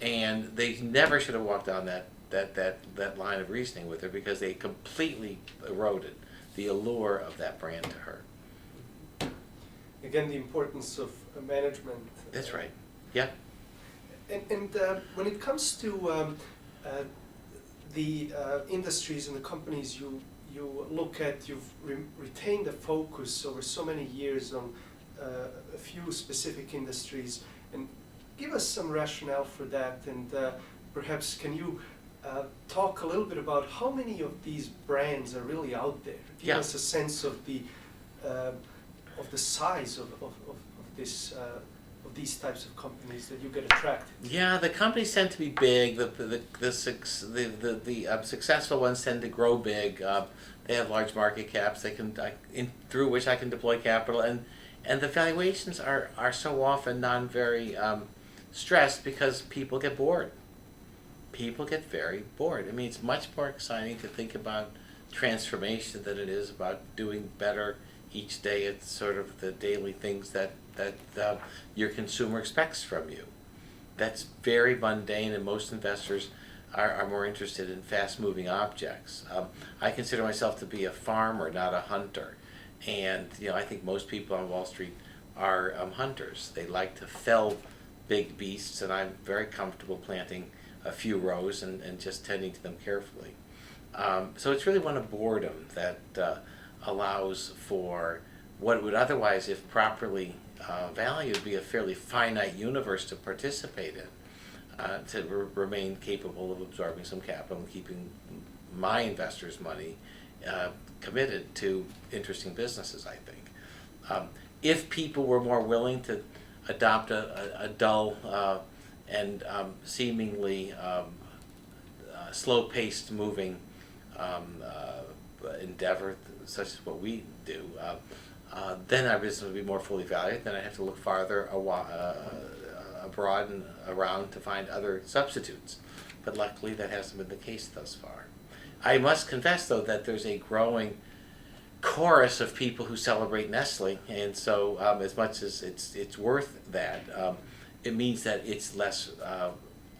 and they never should have walked down that line of reasoning with her, because they completely eroded the allure of that brand to her. Again, the importance of management. That's right. Yeah. And when it comes to the industries and the companies you look at, you've retained a focus over so many years on a few specific industries. And give us some rationale for that, and perhaps can you talk a little bit about how many of these brands are really out there? Give us a sense of the size of this of these types of companies that you get attracted. Yeah, the companies tend to be big. The successful ones tend to grow big. They have large market caps. They can through which I can deploy capital, and the valuations are so often not very stressed because people get bored. People get very bored. I mean, it's much more exciting to think about transformation than it is about doing better each day. It's sort of the daily things that your consumer expects from you. That's very mundane, and most investors are more interested in fast-moving objects. I consider myself to be a farmer, not a hunter. And I think most people on Wall Street are hunters. They like to fell big beasts, and I'm very comfortable planting a few rows and just tending to them carefully. So it's really one of boredom that allows for what would otherwise, if properly valued, be a fairly finite universe to participate in, to remain capable of absorbing some capital and keeping my investors' money committed to interesting businesses, I think. If people were more willing to adopt a dull and seemingly slow-paced moving endeavor, such as what we do, then our business would be more fully valued. Then I'd have to look farther abroad and around to find other substitutes. But luckily, that hasn't been the case thus far. I must confess, though, that there's a growing chorus of people who celebrate Nestle, and so as much as it's worth that, it means that it's less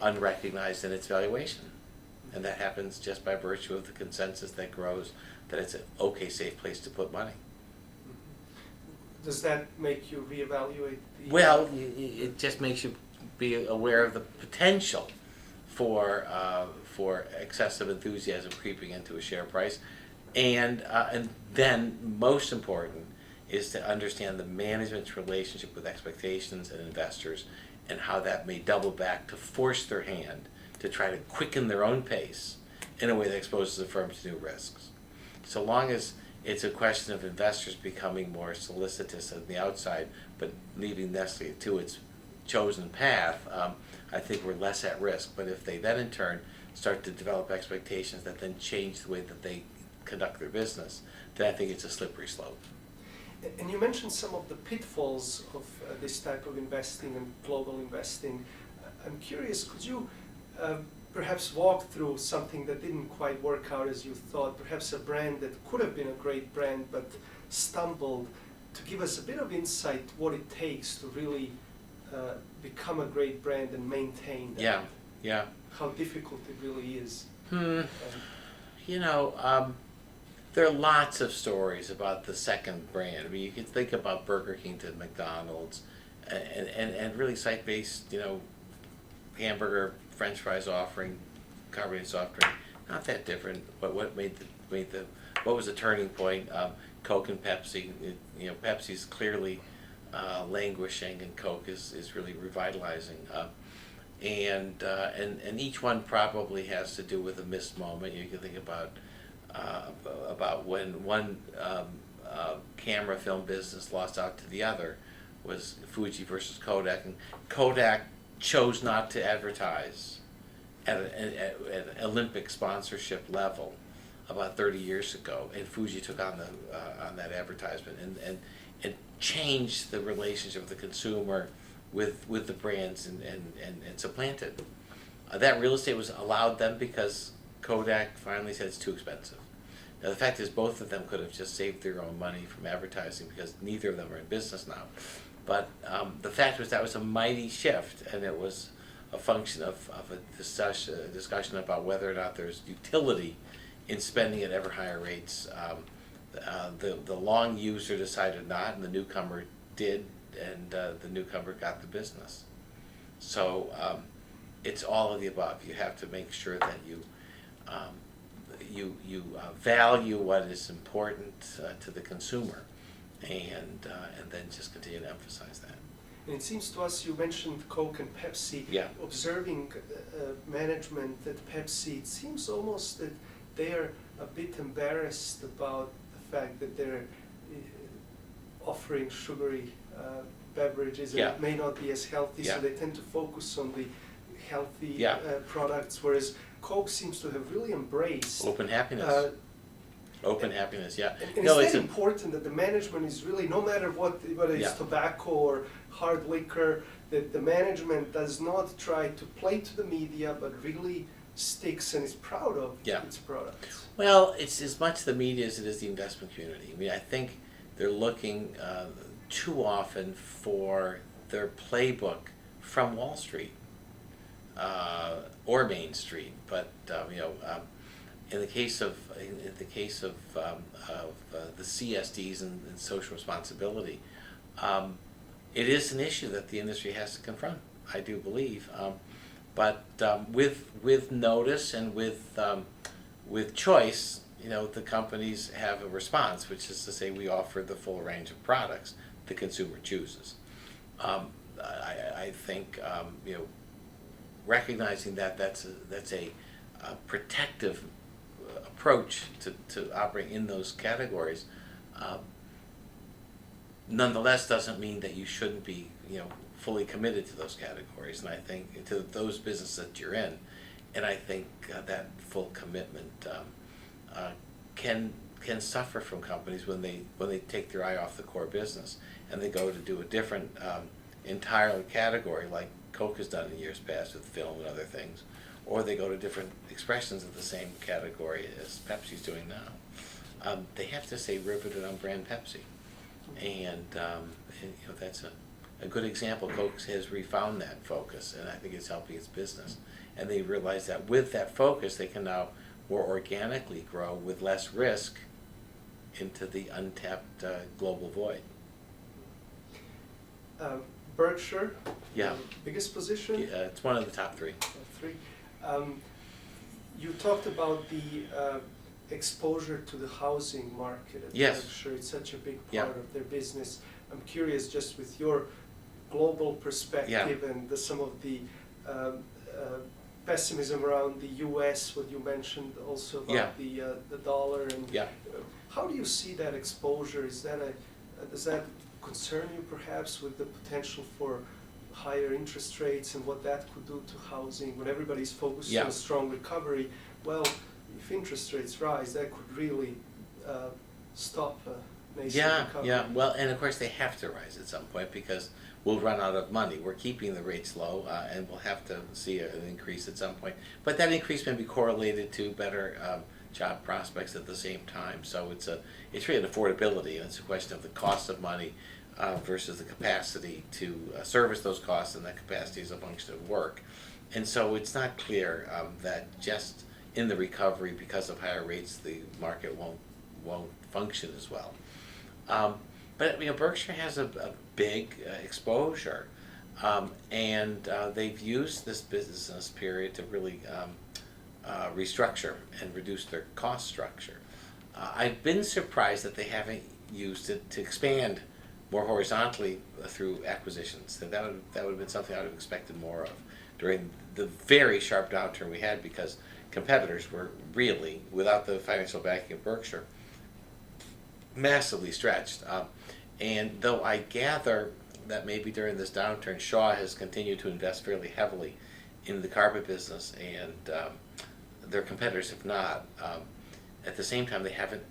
unrecognized in its valuation. And that happens just by virtue of the consensus that grows that it's an okay, safe place to put money. Does that make you reevaluate the... Well, it just makes you be aware of the potential for excessive enthusiasm creeping into a share price. And then, most important, is to understand the management's relationship with expectations and investors, and how that may double back to force their hand to try to quicken their own pace in a way that exposes the firm to new risks. So long as it's a question of investors becoming more solicitous on the outside, but leaving Nestle to its chosen path, I think we're less at risk. But if they then in turn start to develop expectations that then change the way that they conduct their business, then I think it's a slippery slope. And you mentioned some of the pitfalls of this type of investing and global investing. I'm curious, could you perhaps walk through something that didn't quite work out as you thought, perhaps a brand that could have been a great brand but stumbled, to give us a bit of insight what it takes to really become a great brand and maintain that? Yeah. How difficult it really is. There are lots of stories about the second brand. I mean, you can think about Burger King to McDonald's, and really site-based, hamburger, French fries offering, carbonated soft drink, not that different. But what what was the turning point? Coke and Pepsi. Pepsi's clearly languishing, and Coke is really revitalizing. And each one probably has to do with a missed moment. You can think about when one camera film business lost out to the other was Fuji versus Kodak, and Kodak chose not to advertise at an Olympic sponsorship level about 30 years ago, and Fuji took on that advertisement and changed the relationship with the consumer with the brands and supplanted. That real estate was allowed them because Kodak finally said it's too expensive. Now the fact is both of them could have just saved their own money from advertising because neither of them are in business now. But the fact was that was a mighty shift, and it was a function of a discussion about whether or not there's utility in spending at ever higher rates. The long user decided not, and the newcomer did, and the newcomer got the business. So it's all of the above. You have to make sure that value what is important to the consumer, and then just continue to emphasize that. And it seems to us, you mentioned Coke and Pepsi. Yeah. Observing management at Pepsi, it seems almost that they are a bit embarrassed about the fact that they're offering sugary beverages and Yeah. it may not be as healthy, Yeah. so they tend to focus on the healthy Yeah. products, whereas Coke seems to have really embraced Open happiness. Open happiness, yeah. and No, it's it's that important that the management is really, no matter what, whether it's Yeah. tobacco or hard liquor, that the management does not try to play to the media, but really sticks and is proud of Yeah. its products. Well, it's as much the media as it is the investment community. I mean, I think they're looking too often for their playbook from Wall Street or Main Street. But in the case of the CSDs and social responsibility, it is an issue that the industry has to confront. I do believe, but with notice and with choice, the companies have a response, which is to say we offer the full range of products the consumer chooses. I think recognizing that that's a protective approach to operate in those categories, nonetheless doesn't mean that you shouldn't be fully committed to those categories, and I think to those businesses that you're in, and I think that full commitment can suffer from companies when they take their eye off the core business and they go to do a different entire category like Coke has done in years past with film and other things, or they go to different expressions of the same category as Pepsi's doing now. They have to stay riveted on brand Pepsi, and that's a good example. Coke has refound that focus, and I think it's helping its business. And they realize that with that focus, they can now more organically grow with less risk into the untapped global void. Berkshire, Yeah. biggest position? It's one of the top three. Three. You talked about the exposure to the housing market at Yes. Berkshire. It's such a big Yeah. part of their business. I'm curious, just with your global perspective and some of the pessimism around the U.S., what you mentioned also about the dollar, and how do you see that exposure? Is that does that concern you perhaps with the potential for higher interest rates and what that could do to housing when everybody's focused on a strong recovery? Well, if interest rates rise, that could really stop a nascent recovery. Yeah. Well, and of course they have to rise at some point because we'll run out of money. We're keeping the rates low, and we'll have to see an increase at some point. But that increase may be correlated to better job prospects at the same time. So it's really an affordability, and it's a question of the cost of money versus the capacity to service those costs, and that capacity is a function of work. And so it's not clear that just in the recovery, because of higher rates, the market won't function as well. But Berkshire has a big exposure, and they've used this business period to really restructure and reduce their cost structure. I've been surprised that they haven't used it to expand more horizontally through acquisitions. That would have been something I would have expected more of during the very sharp downturn we had, because competitors were really, without the financial backing of Berkshire, massively stretched. And though I gather that maybe during this downturn, Shaw has continued to invest fairly heavily in the carpet business, and their competitors have not. At the same time, they haven't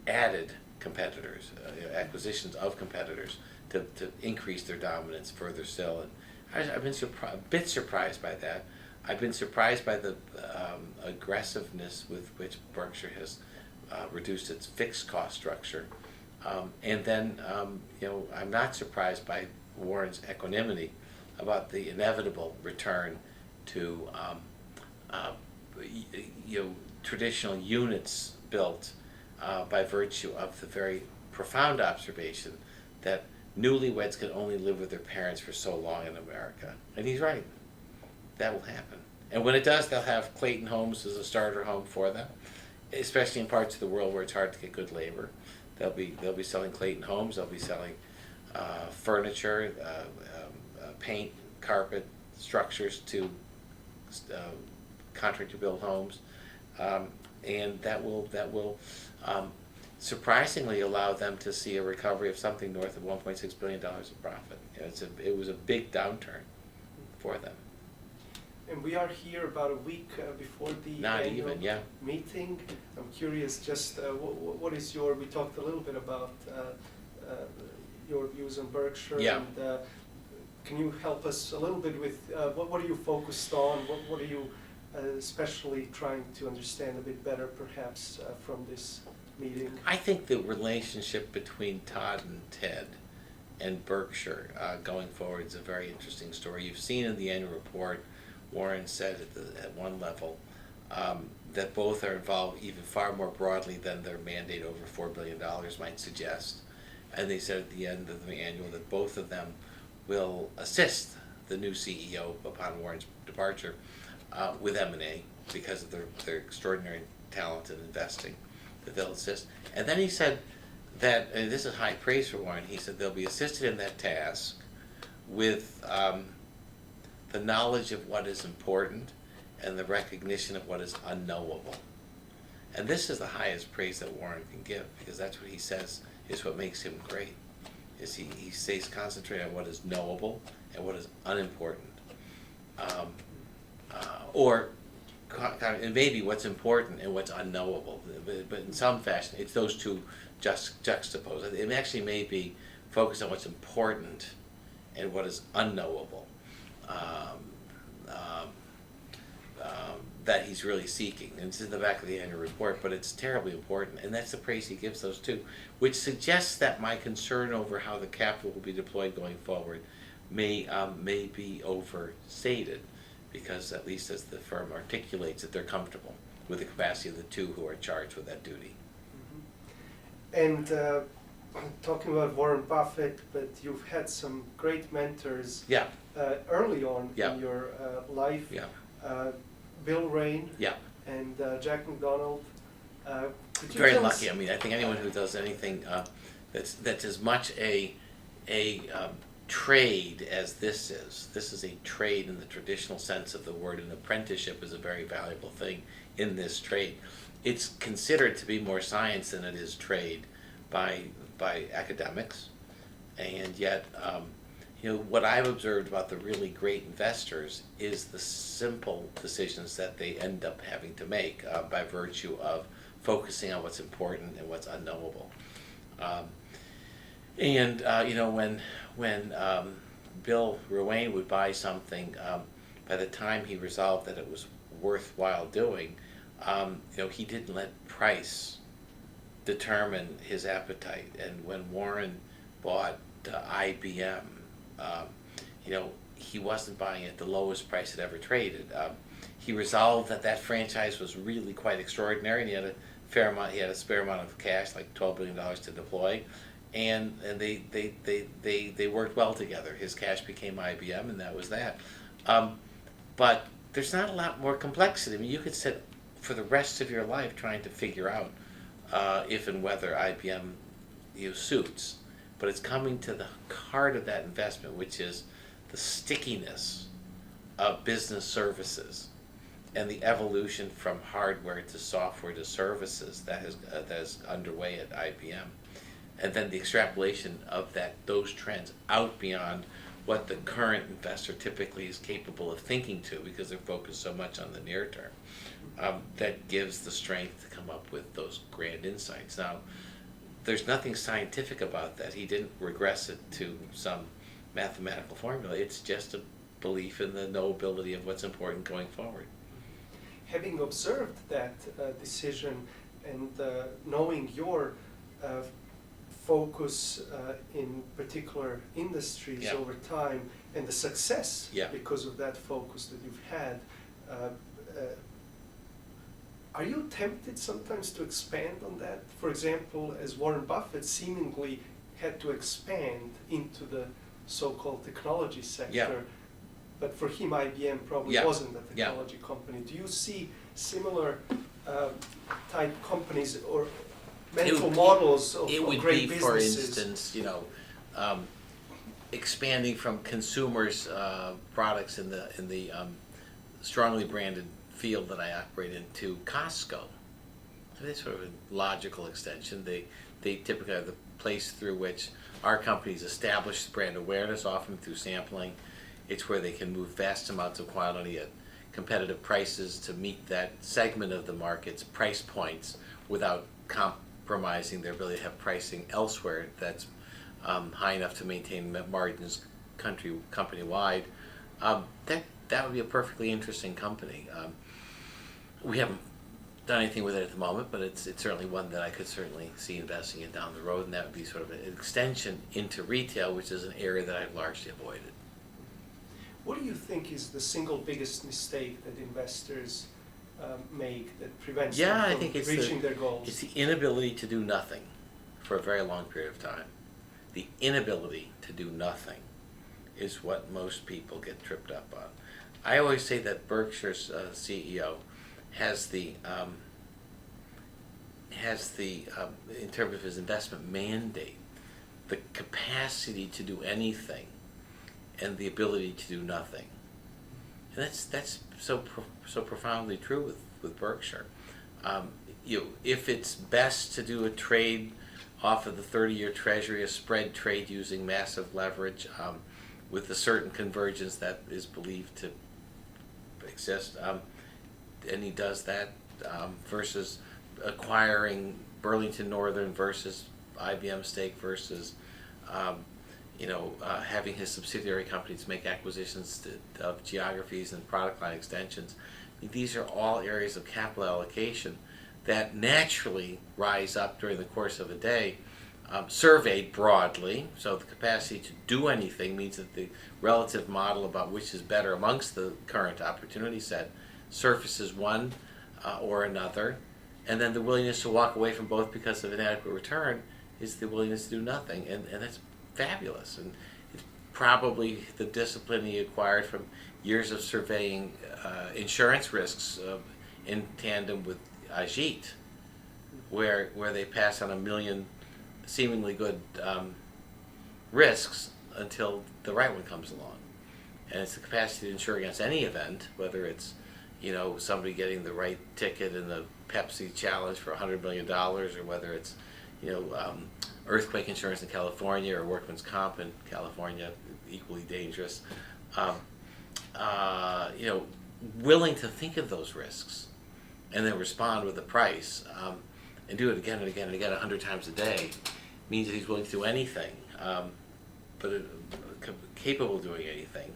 added competitors, acquisitions of competitors to increase their dominance further still. And I've been a bit surprised by that. I've been surprised by the aggressiveness with which Berkshire has reduced its fixed cost structure. And then, I'm not surprised by Warren's equanimity about the inevitable return to, traditional units built by virtue of the very profound observation that newlyweds can only live with their parents for so long in America. And he's right. that will happen. And when it does, they'll have Clayton Homes as a starter home for them, especially in parts of the world where it's hard to get good labor. They'll be selling Clayton Homes. They'll be selling furniture, paint, carpet, structures to contractor build homes, and that will surprisingly allow them to see a recovery of something north of $1.6 billion of profit. It was a big downturn for them. And we are here about a week before the Not annual even, yeah. meeting. I'm curious, just what is your? We talked a little bit about your views on Berkshire. Yeah. And, can you help us a little bit with what are you focused on? What are you especially trying to understand a bit better, perhaps, from this meeting? I think the relationship between Todd and Ted and Berkshire going forward is a very interesting story. You've seen in the annual report, Warren said at one level that both are involved even far more broadly than their mandate over $4 billion might suggest. And they said at the end of the annual that both of them will assist the new CEO upon Warren's departure with M&A because of their extraordinary talent in investing, that they'll assist. And then he said that, and this is high praise for Warren, he said they'll be assisted in that task with the knowledge of what is important and the recognition of what is unknowable. And this is the highest praise that Warren can give, because that's what he says is what makes him great. Is he stays concentrated on what is knowable and what is unimportant. And maybe what's important and what's unknowable. But in some fashion, it's those two juxtaposed. It actually may be focused on what's important and what is unknowable. That he's really seeking. And it's in the back of the annual report, but it's terribly important. And that's the praise he gives those two, which suggests that my concern over how the capital will be deployed going forward may be overstated, because at least as the firm articulates that they're comfortable with the capacity of the two who are charged with that duty. Mm-hmm. And talking about Warren Buffett, but you've had some great mentors Yeah. Early on Yeah. in your life. Yeah. Bill Rain Yeah. and Jack McDonald. Could you Very tell lucky. us- I mean, I think anyone who does anything that's as much a trade as this is a trade in the traditional sense of the word. An apprenticeship is a very valuable thing in this trade. It's considered to be more science than it is trade by academics, and yet what I've observed about the really great investors is the simple decisions that they end up having to make by virtue of focusing on what's important and what's unknowable. When Bill Ruane would buy something, by the time he resolved that it was worthwhile doing, he didn't let price determine his appetite. And when Warren bought IBM, he wasn't buying at the lowest price it ever traded. He resolved that franchise was really quite extraordinary, and he had a spare amount of cash, like $12 billion to deploy, and they worked well together. His cash became IBM, and that was that. But there's not a lot more complexity. I mean, you could sit for the rest of your life trying to figure out if and whether IBM suits. But it's coming to the heart of that investment, which is the stickiness of business services and the evolution from hardware to software to services that is underway at IBM. And then the extrapolation of those trends out beyond what the current investor typically is capable of thinking to, because they're focused so much on the near term. That gives the strength to come up with those grand insights. Now, there's nothing scientific about that. He didn't regress it to some mathematical formula. It's just a belief in the knowability of what's important going forward. Having observed that decision and knowing your focus in particular industries Yeah. over time and the success Yeah. because of that focus that you've had, are you tempted sometimes to expand on that? For example, as Warren Buffett seemingly had to expand into the so-called technology sector, Yeah. but for him IBM probably Yeah. wasn't a technology company. Do you see similar type companies or mental models of It would great be, for businesses? instance, expanding from consumers' products in the strongly branded field that I operate in to Costco. That's sort of a logical extension. They typically are the place through which our companies establish brand awareness, often through sampling. It's where they can move vast amounts of quantity at competitive prices to meet that segment of the market's price points without compromising their ability to have pricing elsewhere that's high enough to maintain margins company-wide. That would be a perfectly interesting company. We haven't done anything with it at the moment, but it's certainly one that I could certainly see investing in down the road, and that would be sort of an extension into retail, which is an area that I've largely avoided. What do you think is the single biggest mistake that investors make that prevents Yeah, I them think from reaching their goals? it's the inability to do nothing for a very long period of time. The inability to do nothing is what most people get tripped up on. I always say that Berkshire's CEO has the in terms of his investment mandate, the capacity to do anything and the ability to do nothing. And that's so profoundly true with Berkshire. If it's best to do a trade off of the 30-year Treasury, a spread trade using massive leverage with a certain convergence that is believed to exist, and he does that versus acquiring Burlington Northern versus IBM stake versus having his subsidiary companies make acquisitions of geographies and product line extensions. These are all areas of capital allocation that naturally rise up during the course of a day, surveyed broadly. So the capacity to do anything means that the relative model about which is better amongst the current opportunity set surfaces one or another, and then the willingness to walk away from both because of inadequate return is the willingness to do nothing, and that's fabulous. And it's probably the discipline he acquired from years of surveying insurance risks in tandem with Ajit, where they pass on 1 million seemingly good risks until the right one comes along. And it's the capacity to insure against any event, whether it's somebody getting the right ticket in the Pepsi challenge for $100 million, or whether it's earthquake insurance in California or workman's comp in California, equally dangerous. Willing to think of those risks and then respond with a price and do it again and again and again 100 times a day means that he's willing to do anything, but capable of doing anything,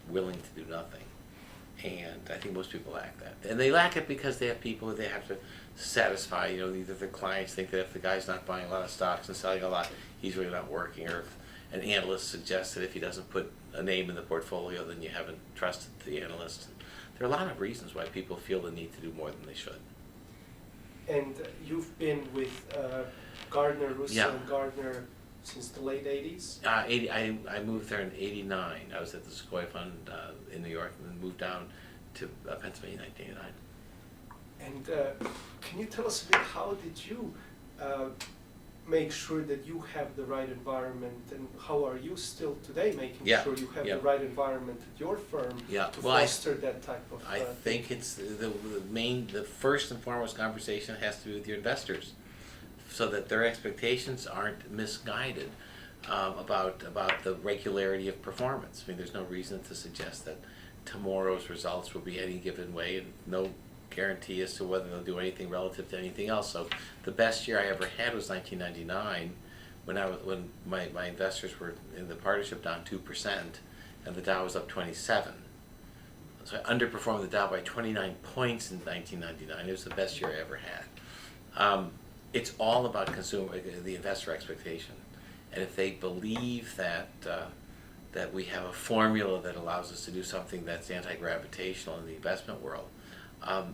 willing to do nothing. And I think most people lack that. And they lack it because they have people who they have to satisfy. Either their clients think that if the guy's not buying a lot of stocks and selling a lot, he's really not working. Or if an analyst suggests that if he doesn't put a name in the portfolio, then you haven't trusted the analyst. There are a lot of reasons why people feel the need to do more than they should. And you've been with Gardner, Russo Yeah. and Gardner since the late 80s? I moved there in '89. I was at the Sequoia Fund in New York, and then moved down to Pennsylvania in 1989. And can you tell us a bit, how did you make sure that you have the right environment, and how are you still today making sure you have the right environment at your firm to foster that type of I think it's the first and foremost conversation has to do with your investors, so that their expectations aren't misguided about the regularity of performance. I mean, there's no reason to suggest that tomorrow's results will be any given way, and no guarantee as to whether they'll do anything relative to anything else. So the best year I ever had was 1999, when my investors were in the partnership down 2%, and the Dow was up 27. So I underperformed the Dow by 29 points in 1999. It was the best year I ever had. It's all about the investor expectation, and if they believe that we have a formula that allows us to do something that's anti-gravitational in the investment world,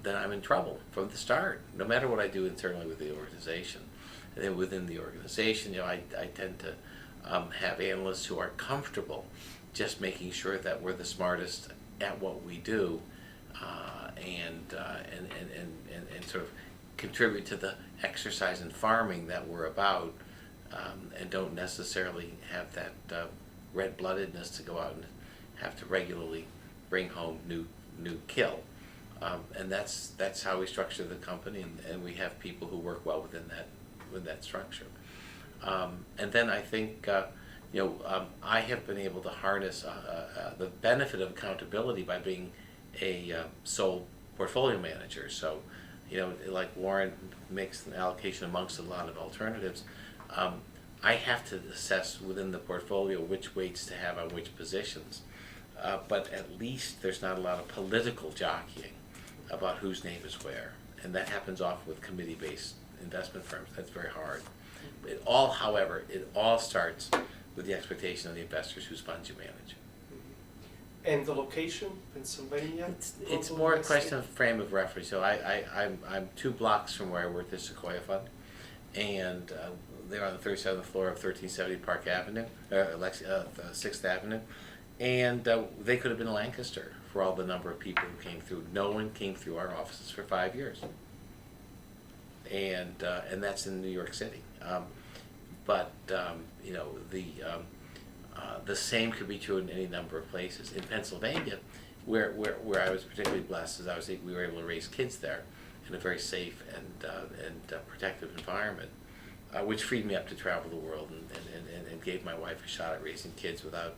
then I'm in trouble from the start, no matter what I do internally with the organization. And then within the organization, I tend to have analysts who are comfortable just making sure that we're the smartest at what we do, and sort of contribute to the exercise and farming that we're about, and don't necessarily have that red-bloodedness to go out and have to regularly bring home new kill. And that's how we structure the company, and we have people who work well within that structure. And then I think I have been able to harness the benefit of accountability by being a sole portfolio manager. So, like Warren makes an allocation amongst a lot of alternatives. I have to assess within the portfolio which weights to have on which positions. But at least there's not a lot of political jockeying about whose name is where. And that happens often with committee-based investment firms. That's very hard. However, it all starts with the expectation of the investors whose funds you manage. And the location, Pennsylvania? It's more a question of frame of reference. So I'm 2 blocks from where I work at Sequoia Fund, and they're on the 37th floor of 1370 Park Avenue, 6th Avenue, and they could have been in Lancaster for all the number of people who came through. No one came through our offices for 5 years, and that's in New York City. The same could be true in any number of places. In Pennsylvania, where I was particularly blessed, is we were able to raise kids there in a very safe and protective environment, which freed me up to travel the world and gave my wife a shot at raising kids without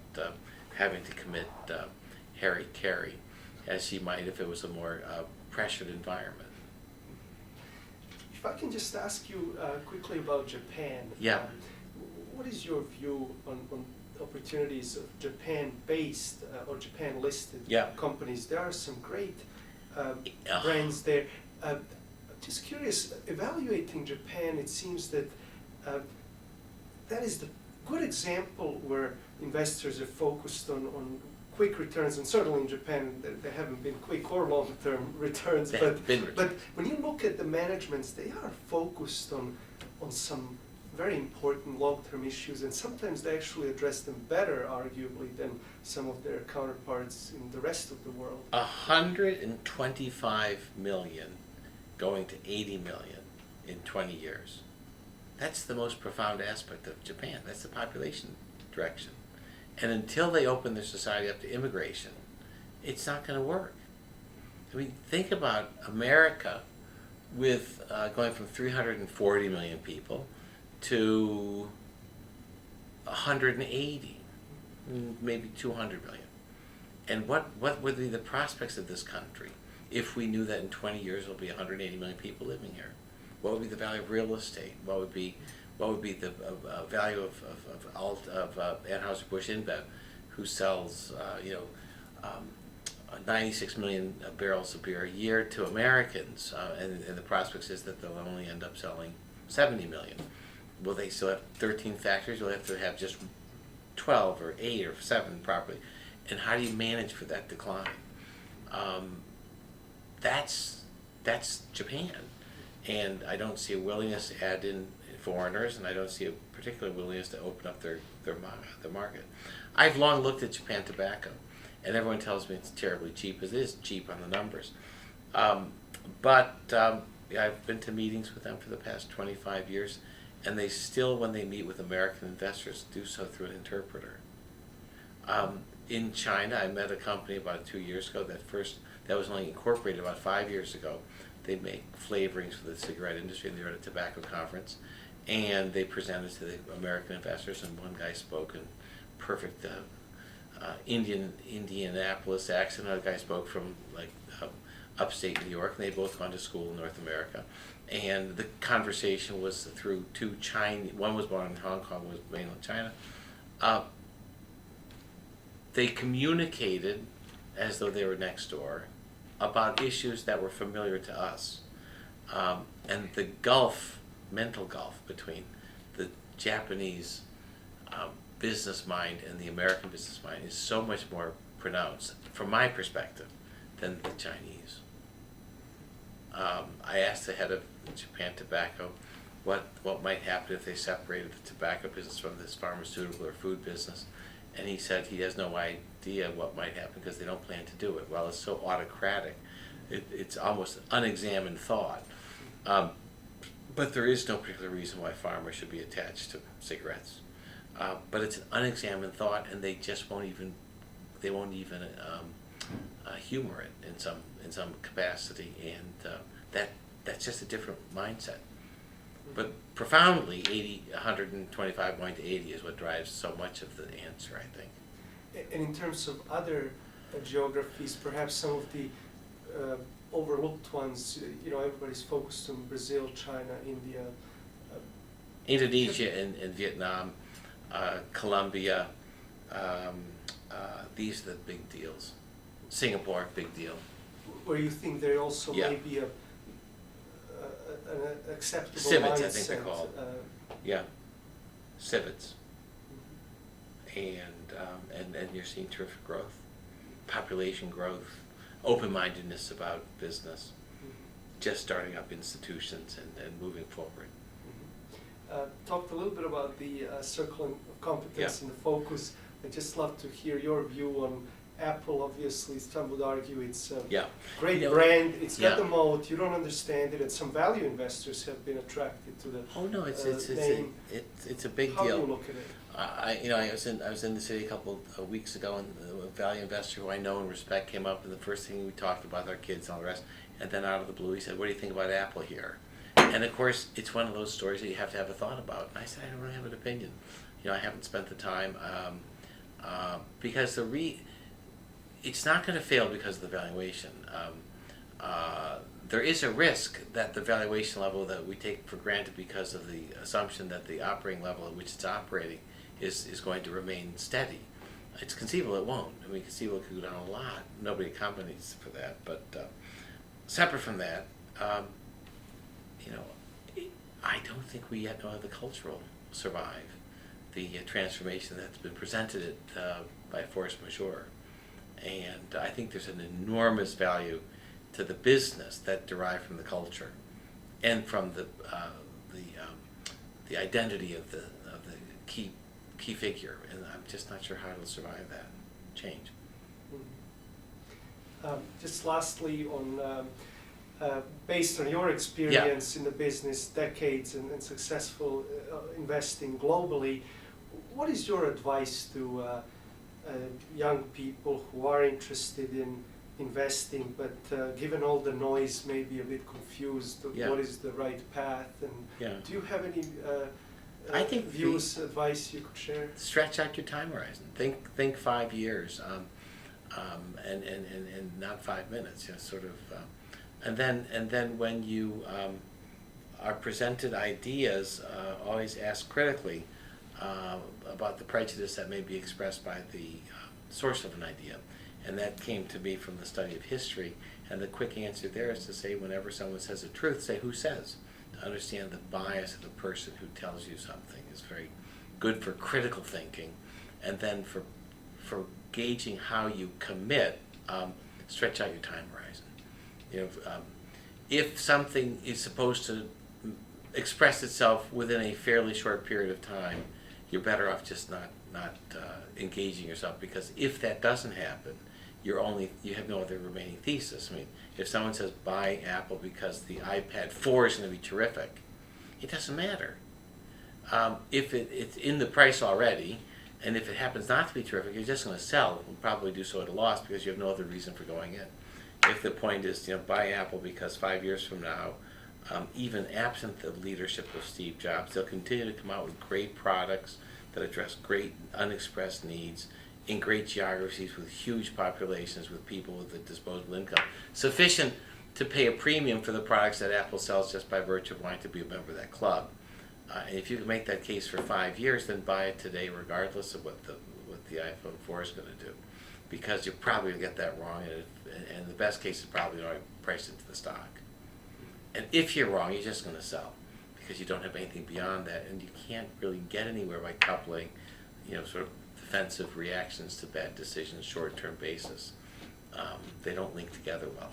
having to commit carry, as she might if it was a more pressured environment. If I can just ask you quickly about Japan. Yeah. What is your view on opportunities of Japan-based or Japan-listed companies? There are some great brands there. Just curious, evaluating Japan, it seems that that is the good example where investors are focused on quick returns, and certainly in Japan they haven't been quick or long-term returns, but when you look at the managements, they are focused on some very important long-term issues, and sometimes they actually address them better, arguably, than some of their counterparts in the rest of the world. 125 million going to 80 million in 20 years. That's the most profound aspect of Japan. That's the population direction. And until they open their society up to immigration, it's not going to work. I mean, think about America with going from 340 million people to 180, maybe 200 million. And what would be the prospects of this country if we knew that in 20 years there'll be 180 million people living here? What would be the value of real estate? What would be the value of Anheuser-Busch InBev, who sells 96 million barrels of beer a year to Americans, and the prospects is that they'll only end up selling 70 million. Will they still have 13 factories? Will they have to have just 12 or 8 or 7 properly? And how do you manage for that decline? That's Japan. And I don't see a willingness to add in foreigners, and I don't see a particular willingness to open up their market. I've long looked at Japan tobacco, and everyone tells me it's terribly cheap. It is cheap on the numbers. But I've been to meetings with them for the past 25 years, and they still, when they meet with American investors, do so through an interpreter. In China, I met a company about 2 years ago that was only incorporated about 5 years ago. They make flavorings for the cigarette industry, and they were at a tobacco conference, and they presented to the American investors, and one guy spoke in perfect Indianapolis accent. Another guy spoke from upstate New York, and they both gone to school in North America. And the conversation was through 2 Chinese, one was born in Hong Kong, one was mainland China. They communicated as though they were next door about issues that were familiar to us. And the mental gulf between the Japanese business mind and the American business mind is so much more pronounced, from my perspective, than the Chinese. I asked the head of Japan Tobacco what might happen if they separated the tobacco business from this pharmaceutical or food business, and he said he has no idea what might happen because they don't plan to do it. Well, it's so autocratic. It's almost unexamined thought. But there is no particular reason why farmers should be attached to cigarettes. But it's an unexamined thought, and they just won't even humor it in some capacity, and that's just a different mindset. But profoundly, 125 going to 80 is what drives so much of the answer, I think. And in terms of other geographies, perhaps some of the overlooked ones, everybody's focused on Brazil, China, India. Indonesia and Vietnam, Colombia, these are the big deals. Singapore, big deal. Where you think there also Yeah. may be an acceptable Civets, mindset. I think they're called. Yeah, civets. And you're seeing terrific growth, population growth, open-mindedness about business, just starting up institutions and moving forward. Talked a little bit about the circle of competence Yeah. and the focus. I'd just love to hear your view on Apple. Obviously, some would argue it's a Yeah. great You know, brand. It's got yeah. the moat. You don't understand it, and some value investors have been attracted to the Oh no, it's name. it's a big How deal. do you look at it? I was in the city a couple of weeks ago, and a value investor who I know and respect came up, and the first thing we talked about our kids and all the rest, and then out of the blue he said, "What do you think about Apple here?" And of course, it's one of those stories that you have to have a thought about. And I said, I don't really have an opinion. I haven't spent the time because it's not going to fail because of the valuation. There is a risk that the valuation level that we take for granted because of the assumption that the operating level at which it's operating is going to remain steady. It's conceivable it won't. I mean, conceivable it could go down a lot. Nobody accommodates for that. But separate from that, I don't think we yet know how the culture will survive the transformation that's been presented by force majeure. And I think there's an enormous value to the business that derived from the culture and from the identity of the key figure. And I'm just not sure how it'll survive that change. Just lastly, on based on your experience in the business, decades and successful investing globally, what is your advice to young people who are interested in investing, but given all the noise, maybe a bit confused of what is the right path? And do you have any I think advice you could share? Stretch out your time horizon. Think 5 years, and not 5 minutes. Sort of, and then when you are presented ideas, always ask critically about the prejudice that may be expressed by the source of an idea. And that came to me from the study of history. And the quick answer there is to say, whenever someone says a truth, say who says. To understand the bias of the person who tells you something is very good for critical thinking. And then for gauging how you commit, stretch out your time horizon. If something is supposed to express itself within a fairly short period of time, you're better off just not engaging yourself, because if that doesn't happen, you have no other remaining thesis. I mean, if someone says buy Apple because the iPad 4 is going to be terrific, it doesn't matter. If it's in the price already, and if it happens not to be terrific, you're just going to sell. You'll probably do so at a loss because you have no other reason for going in. If the point is, buy Apple because 5 years from now, even absent the leadership of Steve Jobs, they'll continue to come out with great products that address great unexpressed needs in great geographies with huge populations, with people with a disposable income sufficient to pay a premium for the products that Apple sells just by virtue of wanting to be a member of that club. And if you can make that case for 5 years, then buy it today, regardless of what the iPhone 4 is going to do, because you're probably going to get that wrong, and the best case is probably already priced into the stock. And if you're wrong, you're just going to sell, because you don't have anything beyond that, and you can't really get anywhere by coupling, sort of defensive reactions to bad decisions, short-term basis. They don't link together well.